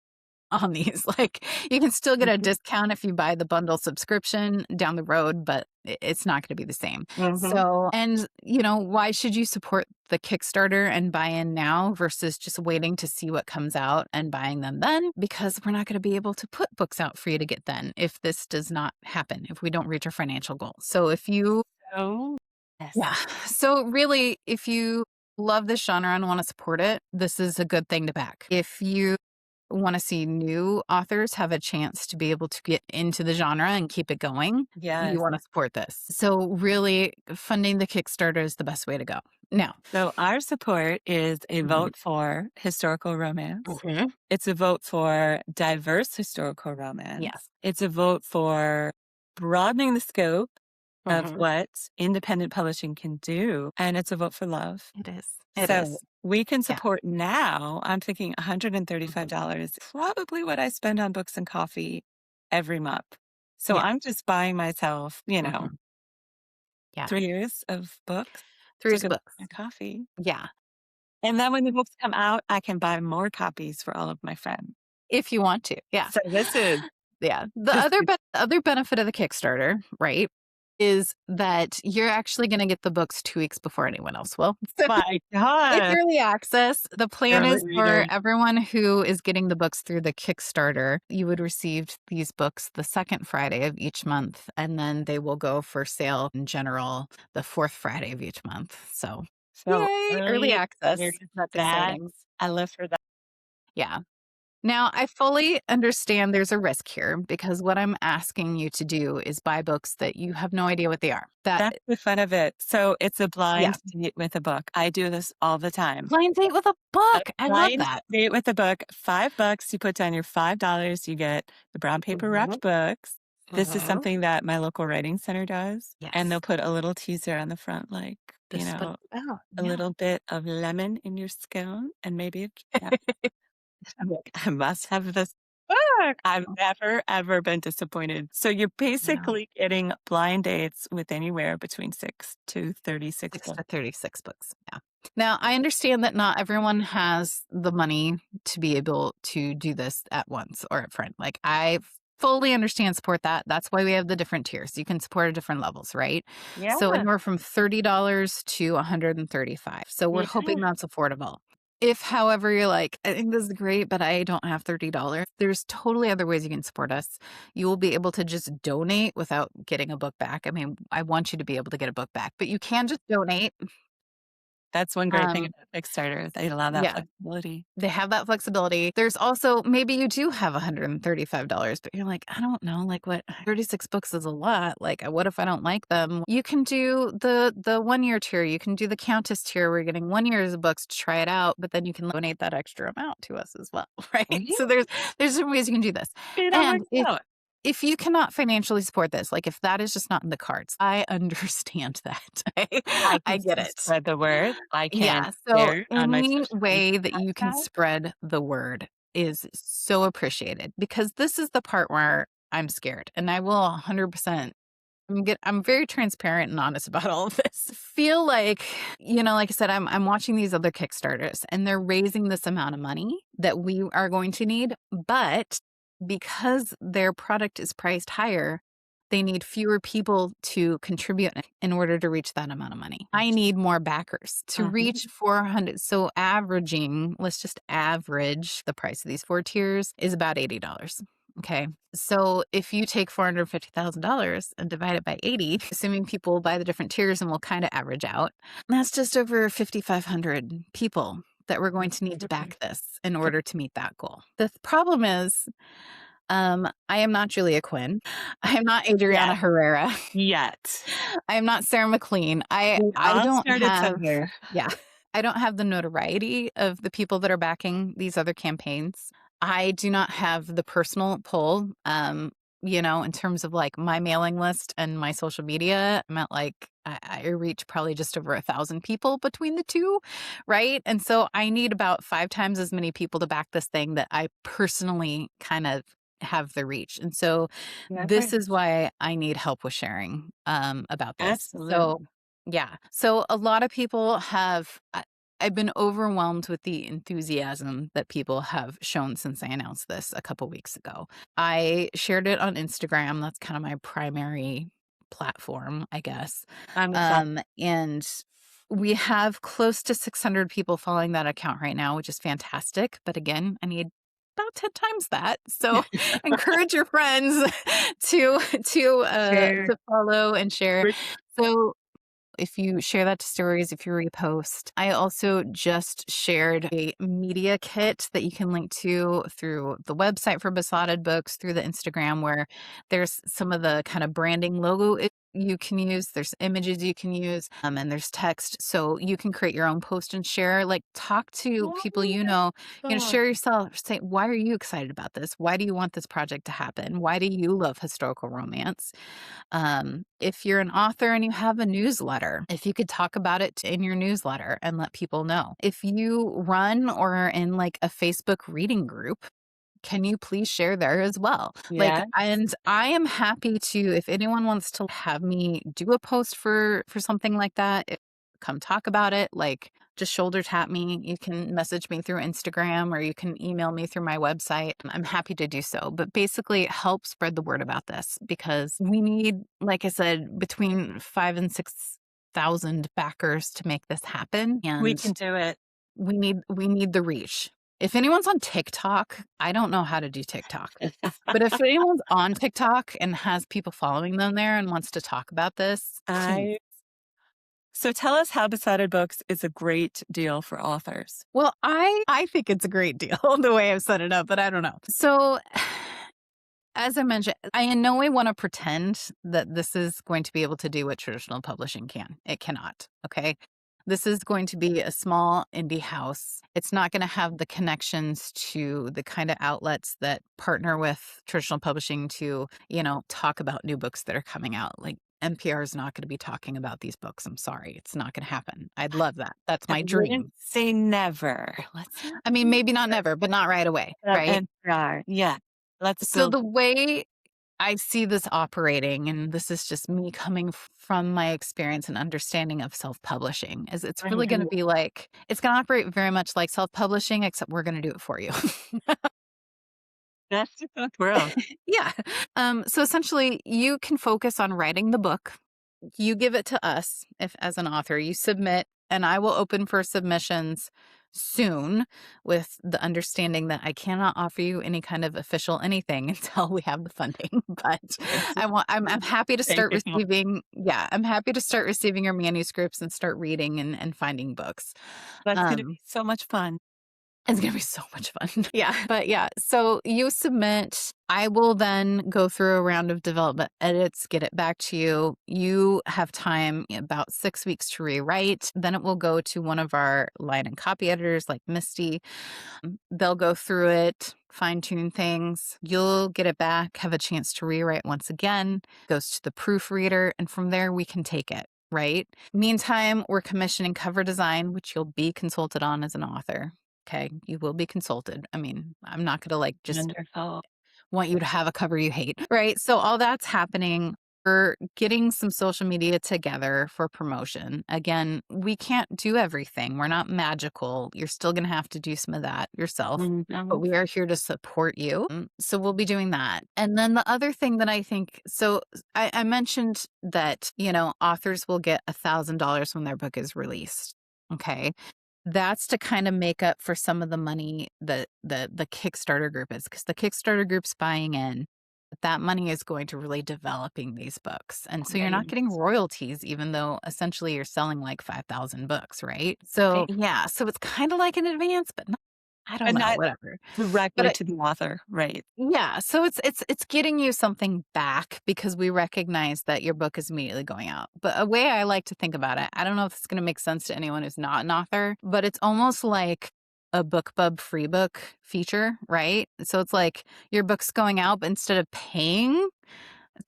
on these. Like you can still get a discount if you buy the bundle subscription down the road, but it's not going to be the same. So, and why should you support the Kickstarter and buy in now versus just waiting to see what comes out and buying them then? Because we're not going to be able to put books out for you to get then if this does not happen, if we don't reach our financial goal. So if you, Oh, yes. yeah. So really, if you love this genre and want to support it, this is a good thing to back. If you want to see new authors have a chance to be able to get into the genre and keep it going, you want to support this. So really funding the Kickstarter is the best way to go. Now, so our support is a vote for historical romance. It's a vote for diverse historical romance. Yes. It's a vote for broadening the scope of what independent publishing can do. And it's a vote for love. It is. So we can support now. I'm thinking $135, probably what I spend on books and coffee every month. So I'm just buying myself, 3 years of books. 3 years of books. And coffee. Yeah. And then when the books come out, I can buy more copies for all of my friends. If you want to. Yeah. So this is The other benefit of the Kickstarter, right, is that you're actually going to get the books 2 weeks before anyone else will. So my it's God. early access. The plan Early is for reader. everyone who is getting the books through the Kickstarter, you would receive these books the second Friday of each month, and then they will go for sale in general the fourth Friday of each month. So yay, early access. That's exciting. I live for that. Yeah. Now, I fully understand there's a risk here because what I'm asking you to do is buy books that you have no idea what they are. That's the fun of it. So it's a blind date with a book. I do this all the time. Blind date with a book. I love that. Date with a book, $5. You put down your $5. You get the brown paper wrapped books. This is something that my local writing center does. Yes. And they'll put a little teaser on the front, like, a little bit of lemon in your scone and maybe a cat. I'm like, I must have this book. I've never, ever been disappointed. So you're basically getting blind dates with anywhere between 6 to 36 6 books. to 36 books. Yeah. Now, I understand that not everyone has the money to be able to do this at once or up front. Like, I fully understand, support that. That's why we have the different tiers. You can support at different levels, right? Yeah. So anywhere from $30 to $135. So we're hoping that's affordable. If, however, you're like, I think this is great, but I don't have $30, there's totally other ways you can support us. You will be able to just donate without getting a book back. I mean, I want you to be able to get a book back, but you can just donate. That's one great thing about Kickstarter. They allow that flexibility. They have that flexibility. There's also, maybe you do have $135, but you're like, I don't know, like what, 36 books is a lot. Like, what if I don't like them? You can do the 1 year tier. You can do the Countess tier where you're getting 1 year's of books to try it out, but then you can donate that extra amount to us as well, right? So there's different ways you can do this. And if you cannot financially support this, like if that is just not in the cards, I understand that. I get it. Spread the word. I can. Yeah. So any way that you can spread the word is so appreciated because this is the part where I'm scared and I will 100% I'm very transparent and honest about all of this. Feel like, like I said, I'm watching these other Kickstarters and they're raising this amount of money that we are going to need, but because their product is priced higher, they need fewer people to contribute in order to reach that amount of money. I need more backers to reach 400. So let's just average the price of these 4 tiers is about $80. Okay. So if you take $450,000 and divide it by 80, assuming people buy the different tiers and we'll kind of average out, that's just over 5,500 people that we're going to need to back this in order to meet that goal. The problem is, I am not Julia Quinn. I am not Adriana Herrera. Yet. I am not Sarah McLean. I don't have, yeah, I don't have the notoriety of the people that are backing these other campaigns. I do not have the personal pull, in terms of like my mailing list and my social media. I'm at like, I reach probably just over 1,000 people between the two, right? And so I need about 5 times as many people to back this thing that I personally kind of have the reach. And so this is why I need help with sharing about this. Absolutely. So yeah. So a lot of people I've been overwhelmed with the enthusiasm that people have shown since I announced this a couple weeks ago. I shared it on Instagram. That's kind of my primary platform, I guess. And we have close to 600 people following that account right now, which is fantastic. But again, I need about 10 times that. So encourage your friends to follow and share. So if you share that to stories, if you repost. I also just shared a media kit that you can link to through the website for Besotted Books, through the Instagram, where there's some of the kind of branding logo you can use. There's images you can use, and there's text. So you can create your own post and share, like talk to people share yourself. Say, why are you excited about this? Why do you want this project to happen? Why do you love historical romance? If you're an author and you have a newsletter, if you could talk about it in your newsletter and let people know. If you run or are in like a Facebook reading group, can you please share there as well? And I am happy to, if anyone wants to have me do a post for something like that, come talk about it, like just shoulder tap me. You can message me through Instagram or you can email me through my website. I'm happy to do so. But basically help spread the word about this because we need, like I said, between 5,000 and 6,000 backers to make this happen. And we can do it. We need the reach. If anyone's on TikTok, I don't know how to do TikTok, but if anyone's on TikTok and has people following them there and wants to talk about this, So tell us how Besotted Books is a great deal for authors. Well, I think it's a great deal the way I've set it up, but I don't know. So as I mentioned, I in no way want to pretend that this is going to be able to do what traditional publishing can. It cannot. Okay. This is going to be a small indie house. It's not going to have the connections to the kind of outlets that partner with traditional publishing to, talk about new books that are coming out. Like NPR is not going to be talking about these books. I'm sorry. It's not going to happen. I'd love that. That's my dream. Say never. I mean, maybe not never, but not right away. Right? NPR. Yeah. So the way I see this operating, and this is just me coming from my experience and understanding of self-publishing, is it's really going to be like, it's going to operate very much like self-publishing, except we're going to do it for you. That's the world. Yeah. So essentially, you can focus on writing the book. You give it to us if, as an author, you submit, and I will open for submissions soon with the understanding that I cannot offer you any kind of official anything until we have the funding. But I'm happy to start receiving. Yeah, I'm happy to start receiving your manuscripts and start reading and finding books. That's going to be so much fun. It's going to be so much fun. Yeah. But yeah, so you submit. I will then go through a round of development edits, get it back to you. You have time, about 6 weeks to rewrite. Then it will go to one of our line and copy editors like Misty. They'll go through it, fine tune things. You'll get it back, have a chance to rewrite once again, goes to the proofreader. And from there we can take it. Right. Meantime, we're commissioning cover design, which you'll be consulted on as an author. Okay, you will be consulted. I mean, I'm not going to just want you to have a cover you hate, right? So all that's happening. We're getting some social media together for promotion. Again, we can't do everything. We're not magical. You're still going to have to do some of that yourself, but we are here to support you. So we'll be doing that. And then the other thing that I think, so I mentioned that, authors will get $1,000 when their book is released. Okay. That's to kind of make up for some of the money that the Kickstarter group is, because the Kickstarter group's buying in. That money is going to really developing these books. And so you're not getting royalties, even though essentially you're selling like 5,000 books, right? So yeah, so it's kind of like an advance, but not, I don't And know, not whatever. directly But to the author, right? yeah, so it's getting you something back because we recognize that your book is immediately going out. But a way I like to think about it, I don't know if it's going to make sense to anyone who's not an author, but it's almost like a BookBub free book feature, right? So it's like your book's going out, but instead of paying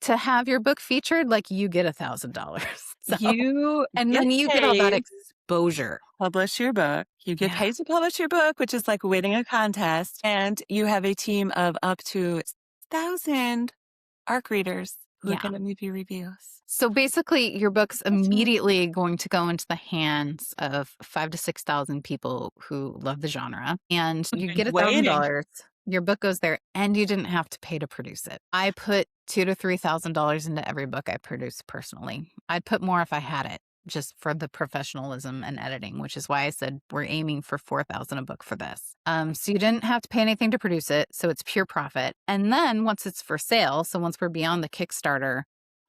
to have your book featured, like you get $1,000. So, You and get then you get all that paid exposure. publish your book. You get Yeah. paid to publish your book, which is like winning a contest. And you have a team of up to 1,000 ARC readers who are Yeah. going to leave you reviews. So basically, your book's That's right. immediately going to go into the hands of 5,000 to 6,000 people who love the genre, and you get Waiting. $1,000. Your book goes there, and you didn't have to pay to produce it. I put $2,000 to $3,000 into every book I produce personally. I'd put more if I had it, just for the professionalism and editing, which is why I said we're aiming for 4,000 a book for this. So you didn't have to pay anything to produce it, so it's pure profit. And then once it's for sale, so once we're beyond the Kickstarter,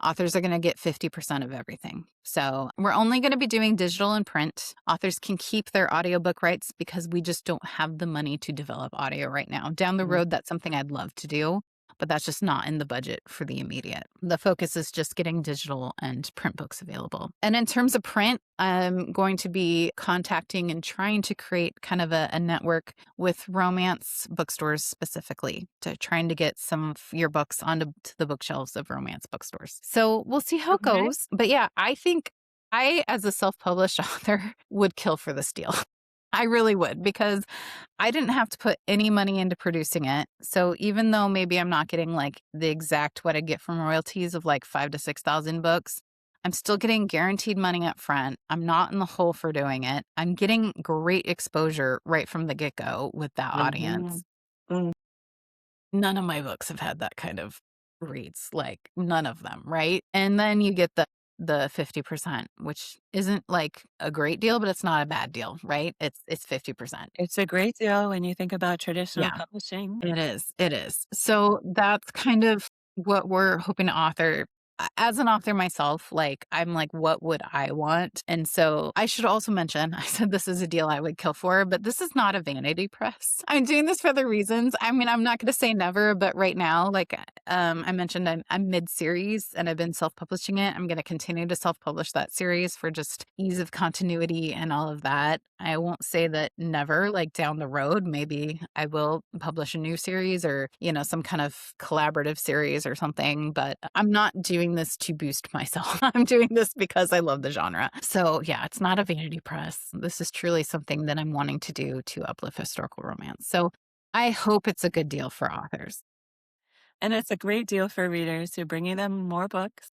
authors are going to get 50% of everything. So we're only going to be doing digital and print. Authors can keep their audiobook rights because we just don't have the money to develop audio right now. Down the road, that's something I'd love to do, but that's just not in the budget for the immediate. The focus is just getting digital and print books available. And in terms of print, I'm going to be contacting and trying to create kind of a network with romance bookstores specifically, to trying to get some of your books onto the bookshelves of romance bookstores. So we'll see how it goes. But yeah, I think I, as a self-published author, would kill for this deal. I really would, because I didn't have to put any money into producing it. So even though maybe I'm not getting like the exact what I get from royalties of like 5,000 to 6,000 books, I'm still getting guaranteed money up front. I'm not in the hole for doing it. I'm getting great exposure right from the get-go with that audience. None of my books have had that kind of reads, like none of them, right? And then you get the 50%, which isn't like a great deal, but it's not a bad deal, right? It's 50%. It's a great deal when you think about traditional Yeah, publishing. it is. It is. So that's kind of what we're hoping to author. As an author myself, like I'm like, what would I want? And so I should also mention, I said this is a deal I would kill for, but this is not a vanity press. I'm doing this for other reasons. I mean, I'm not going to say never, but right now, like I mentioned, I'm mid-series and I've been self-publishing it. I'm going to continue to self-publish that series for just ease of continuity and all of that. I won't say that never, like down the road, maybe I will publish a new series or, some kind of collaborative series or something, but I'm not doing this to boost myself. I'm doing this because I love the genre. So yeah, it's not a vanity press. This is truly something that I'm wanting to do to uplift historical romance. So I hope it's a good deal for authors. And it's a great deal for readers. You're bringing them more books.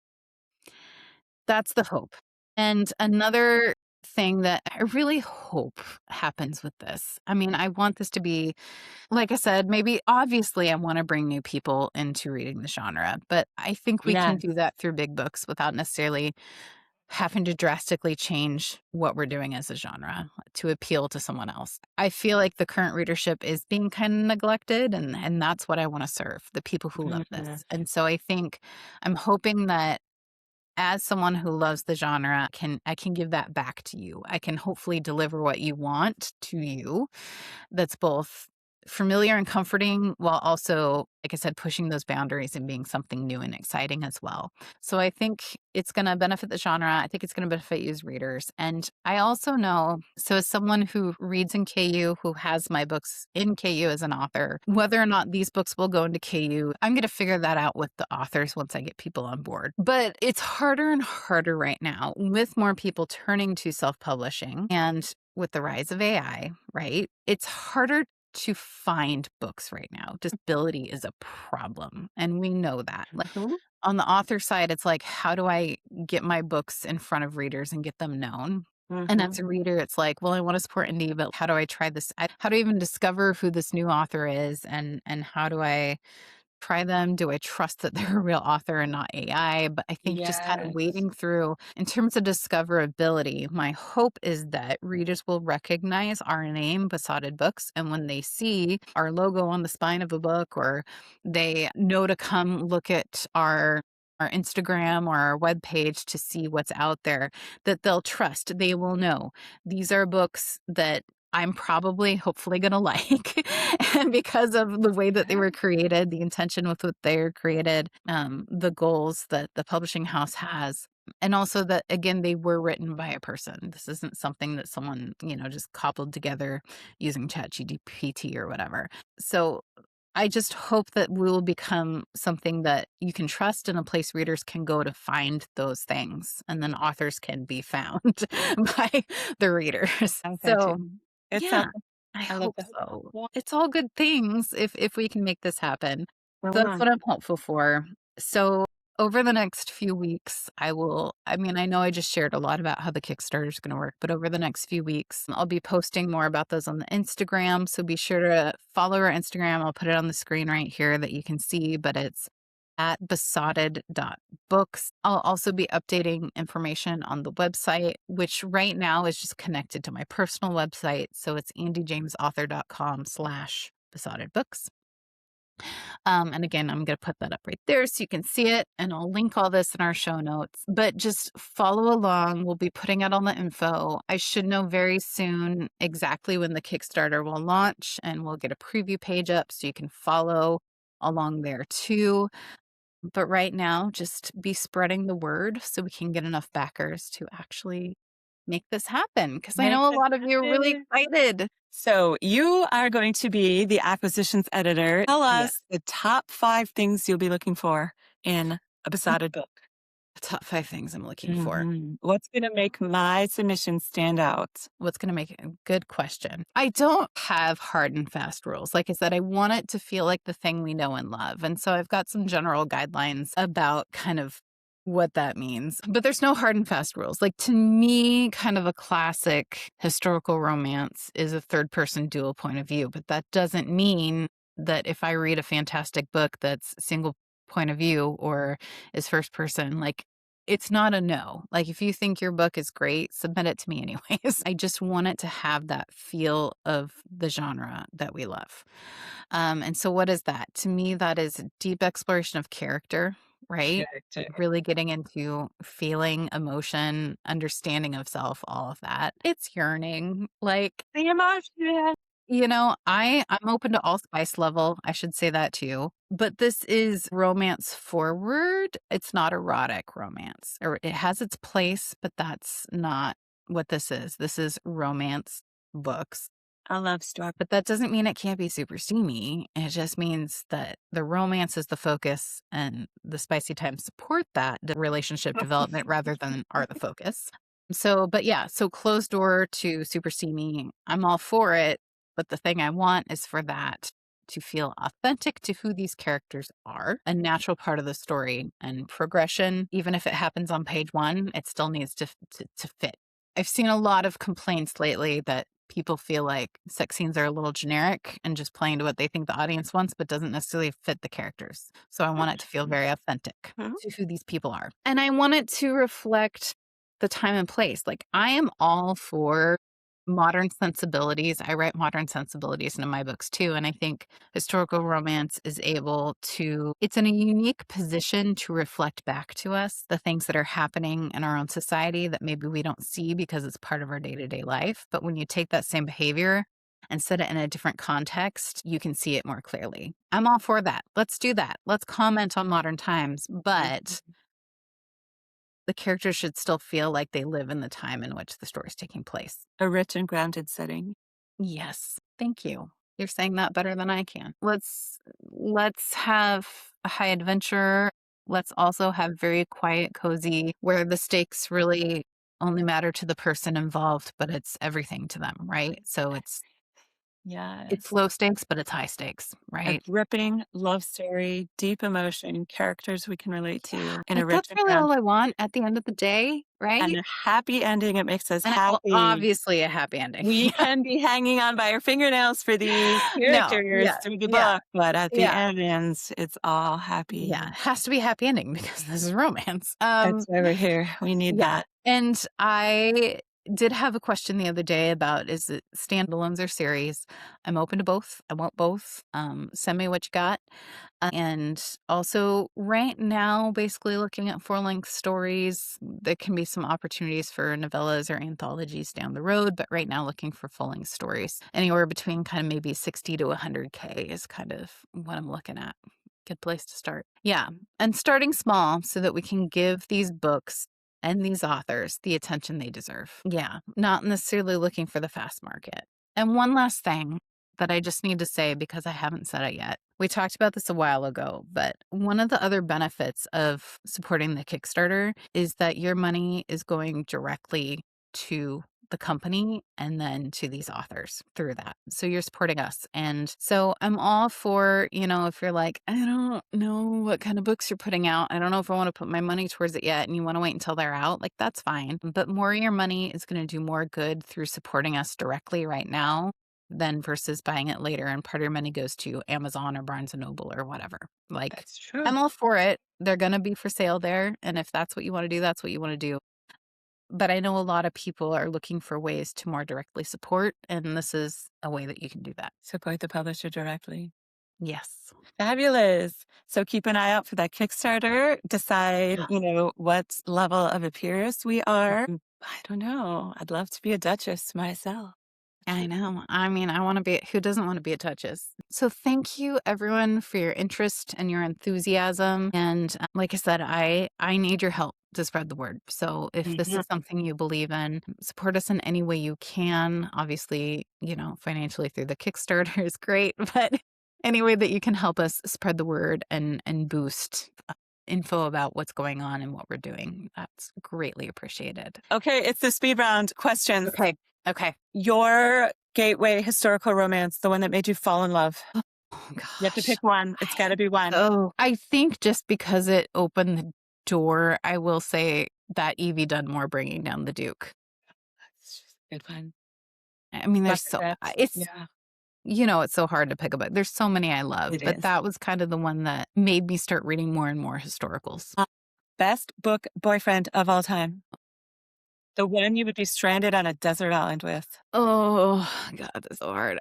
That's the hope. And another thing that I really hope happens with this, I mean, I want this to be, like I said, maybe obviously I want to bring new people into reading the genre, but I think we can Yes. do that through big books without necessarily having to drastically change what we're doing as a genre to appeal to someone else. I feel like the current readership is being kind of neglected, and that's what I want to serve, the people who love this. And so I think I'm hoping that as someone who loves the genre, I can give that back to you. I can hopefully deliver what you want to you that's both familiar and comforting while also, like I said, pushing those boundaries and being something new and exciting as well. So I think it's going to benefit the genre. I think it's going to benefit you as readers. And I also know, so as someone who reads in KU, who has my books in KU as an author, whether or not these books will go into KU, I'm going to figure that out with the authors once I get people on board. But it's harder and harder right now with more people turning to self-publishing and with the rise of AI, right? It's harder to find books right now. Disability is a problem, and we know that. Like, Mhm. on the author side, it's like, how do I get my books in front of readers and get them known? And as Mhm. a reader, it's like, well, I want to support indie, but how do I try this? How do I even discover who this new author is, and how do I try them? Do I trust that they're a real author and not AI? But I think just kind of Yes. wading through in terms of discoverability, my hope is that readers will recognize our name, Besotted Books. And when they see our logo on the spine of a book, or they know to come look at our Instagram or our webpage to see what's out there, that they'll trust, they will know these are books that I'm probably, hopefully, gonna like, and because of the way that they were created, the intention with what they're created, the goals that the publishing house has, and also that, again, they were written by a person. This isn't something that someone, just cobbled together using ChatGPT or whatever. So I just hope that we will become something that you can trust and a place readers can go to find those things, and then authors can be found by the readers. I got So you. It yeah, sounds I I love hope that. so. Yeah. It's all good things if we can make this happen. So that's Mhm. what I'm hopeful for. So over the next few weeks, I mean, I know I just shared a lot about how the Kickstarter is going to work, but over the next few weeks, I'll be posting more about those on the Instagram. So be sure to follow our Instagram. I'll put it on the screen right here that you can see, but it's at besotted.books. I'll also be updating information on the website, which right now is just connected to my personal website. So it's andiejamesauthor.com/besottedbooks. And again, I'm going to put that up right there so you can see it. And I'll link all this in our show notes. But just follow along. We'll be putting out all the info. I should know very soon exactly when the Kickstarter will launch, and we'll get a preview page up so you can follow along there too. But right now, just be spreading the word so we can get enough backers to actually make this happen. Because I Make know a this lot of you are really happen. excited. So you are going to be the acquisitions editor. Tell Yeah. us the top 5 things you'll be looking for in a besotted book. The top 5 things I'm looking for. What's gonna make my submission stand out? What's going to make it a good question? I don't have hard and fast rules. Like I said, I want it to feel like the thing we know and love. And so I've got some general guidelines about kind of what that means. But there's no hard and fast rules. Like, to me, kind of a classic historical romance is a third person dual point of view. But that doesn't mean that if I read a fantastic book that's single point of view or is first person, like, it's not a no. Like, if you think your book is great, submit it to me anyways. I just want it to have that feel of the genre that we love. And so what is that? To me, that is deep exploration of character, right? Character. Really getting into feeling, emotion, understanding of self, all of that. It's yearning. Like, The emotion. I'm open to all spice level. I should say that too. But this is romance forward. It's not erotic romance. Or it has its place, but that's not what this is. This is romance books. I love story. But that doesn't mean it can't be super steamy. It just means that the romance is the focus and the spicy times support that the relationship development rather than are the focus. So, but yeah, so closed door to super steamy, I'm all for it. But the thing I want is for that to feel authentic to who these characters are, a natural part of the story and progression. Even if it happens on page one, it still needs to fit. I've seen a lot of complaints lately that people feel like sex scenes are a little generic and just playing to what they think the audience wants, but doesn't necessarily fit the characters. So I want it to feel very authentic to who these people are. And I want it to reflect the time and place. Like, I am all for modern sensibilities. I write modern sensibilities into my books too. And I think historical romance is it's in a unique position to reflect back to us the things that are happening in our own society that maybe we don't see because it's part of our day to day life. But when you take that same behavior and set it in a different context, you can see it more clearly. I'm all for that. Let's do that. Let's comment on modern times. But the characters should still feel like they live in the time in which the story is taking place. A rich and grounded setting. Yes. Thank you. You're saying that better than I can. Let's have a high adventure. Let's also have very quiet, cozy, where the stakes really only matter to the person involved, but it's everything to them, right? So it's It's Yes. low stakes, but it's high stakes, A right? gripping love story, deep emotion, characters we can relate Yeah. to in a Like, rich that's and really round all I want at the end of the day, and right? a happy ending. It makes us And well, happy. obviously a happy ending. We Yeah. can be hanging on by our fingernails for these No. characters Yeah. through the Yeah. book, but at the Yeah. end, it's all Yeah. happy. It has to be a happy ending because this is romance. That's why we're here. We need Yeah. that. And I did have a question the other day about, is it standalones or series? I'm open to both. I want both. Send me what you got. And also, right now, basically looking at full-length stories. There can be some opportunities for novellas or anthologies down the road, but right now, looking for full-length stories. Anywhere between kind of maybe 60 to 100K is kind of what I'm looking at. Good place to start. Yeah. And starting small so that we can give these books and these authors the attention they deserve. Yeah. Not necessarily looking for the fast market. And one last thing that I just need to say because I haven't said it yet. We talked about this a while ago, but one of the other benefits of supporting the Kickstarter is that your money is going directly to the company and then to these authors through that. So you're supporting us. And so I'm all for, if you're like, I don't know what kind of books you're putting out. I don't know if I want to put my money towards it yet. And you want to wait until they're out. Like, that's fine. But more of your money is going to do more good through supporting us directly right now than versus buying it later. And part of your money goes to Amazon or Barnes and Noble or whatever. Like, That's true. I'm all for it. They're going to be for sale there. And if that's what you want to do, that's what you want to do. But I know a lot of people are looking for ways to more directly support, and this is a way that you can do that. Support the publisher directly. Yes. Fabulous. So keep an eye out for that Kickstarter. Decide, what level of a purist we are. I don't know. I'd love to be a duchess myself. I know. I mean, I want to be, who doesn't want to be a Duchess? So thank you everyone for your interest and your enthusiasm. And like I said, I need your help to spread the word. So if this is something you believe in, support us in any way you can. Obviously, financially through the Kickstarter is great, but any way that you can help us spread the word and boost info about what's going on and what we're doing, that's greatly appreciated. Okay, it's the speed round questions. Okay. Your gateway historical romance, the one that made you fall in love. Oh, gosh. You have to pick one. It's got to be one. Oh, I think just because it opened the door, I will say that Evie Dunmore Bringing Down the Duke. That's just a good one. I mean, there's it's it's so hard to pick a book. There's so many I love, but that was kind of the one that made me start reading more and more historicals. Best book boyfriend of all time. The one you would be stranded on a desert island with. Oh, God, that's so hard.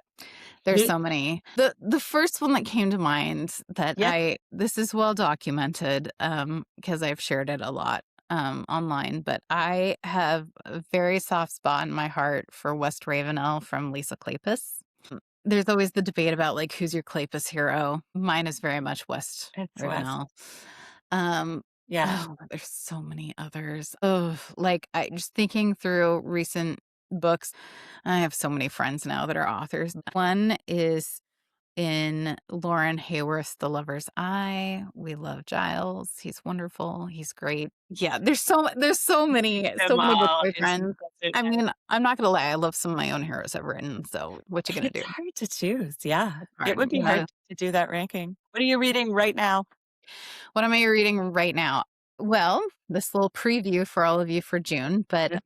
There's so many. The first one that came to mind that this is well documented because I've shared it a lot online, but I have a very soft spot in my heart for West Ravenel from Lisa Kleypas. There's always the debate about like who's your Kleypas hero. Mine is very much West Ravenel. There's so many others. Oh, like I just thinking through recent books. I have so many friends now that are authors. One is in Lauren Hayworth's The Lover's Eye. We love Giles. He's wonderful. He's great. Yeah, there's so many so many good boyfriends. I mean, I'm not gonna lie, I love some of my own heroes I've written. So what you gonna do? It's hard to choose. Yeah. It would be hard to do that ranking. What are you reading right now? What am I reading right now? Well, this little preview for all of you for June, but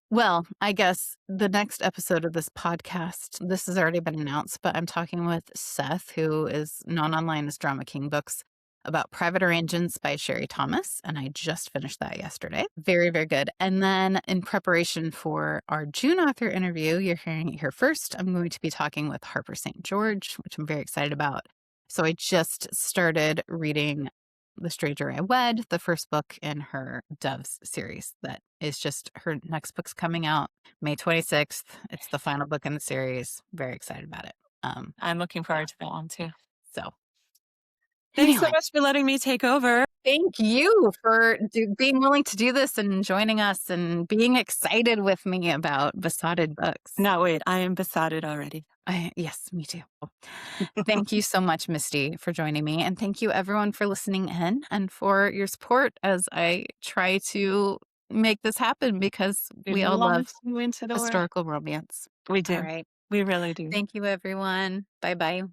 well, I guess the next episode of this podcast, this has already been announced, but I'm talking with Seth, who is known online as Drama King Books, about Private Arrangements by Sherry Thomas. And I just finished that yesterday. Very, very good. And then in preparation for our June author interview, you're hearing it here first, I'm going to be talking with Harper St. George, which I'm very excited about. So I just started reading The Stranger I Wed, the first book in her Doves series. That is just her next book's coming out May 26th. It's the final book in the series. Very excited about it. I'm looking forward to that one too. So thanks so much for letting me take over. Thank you for being willing to do this and joining us and being excited with me about Besotted Books. No, wait, I am besotted already. Yes, me too. Thank you so much, Misty, for joining me. And thank you, everyone, for listening in and for your support as I try to make this happen because we all love historical romance. We do. All right. We really do. Thank you, everyone. Bye bye.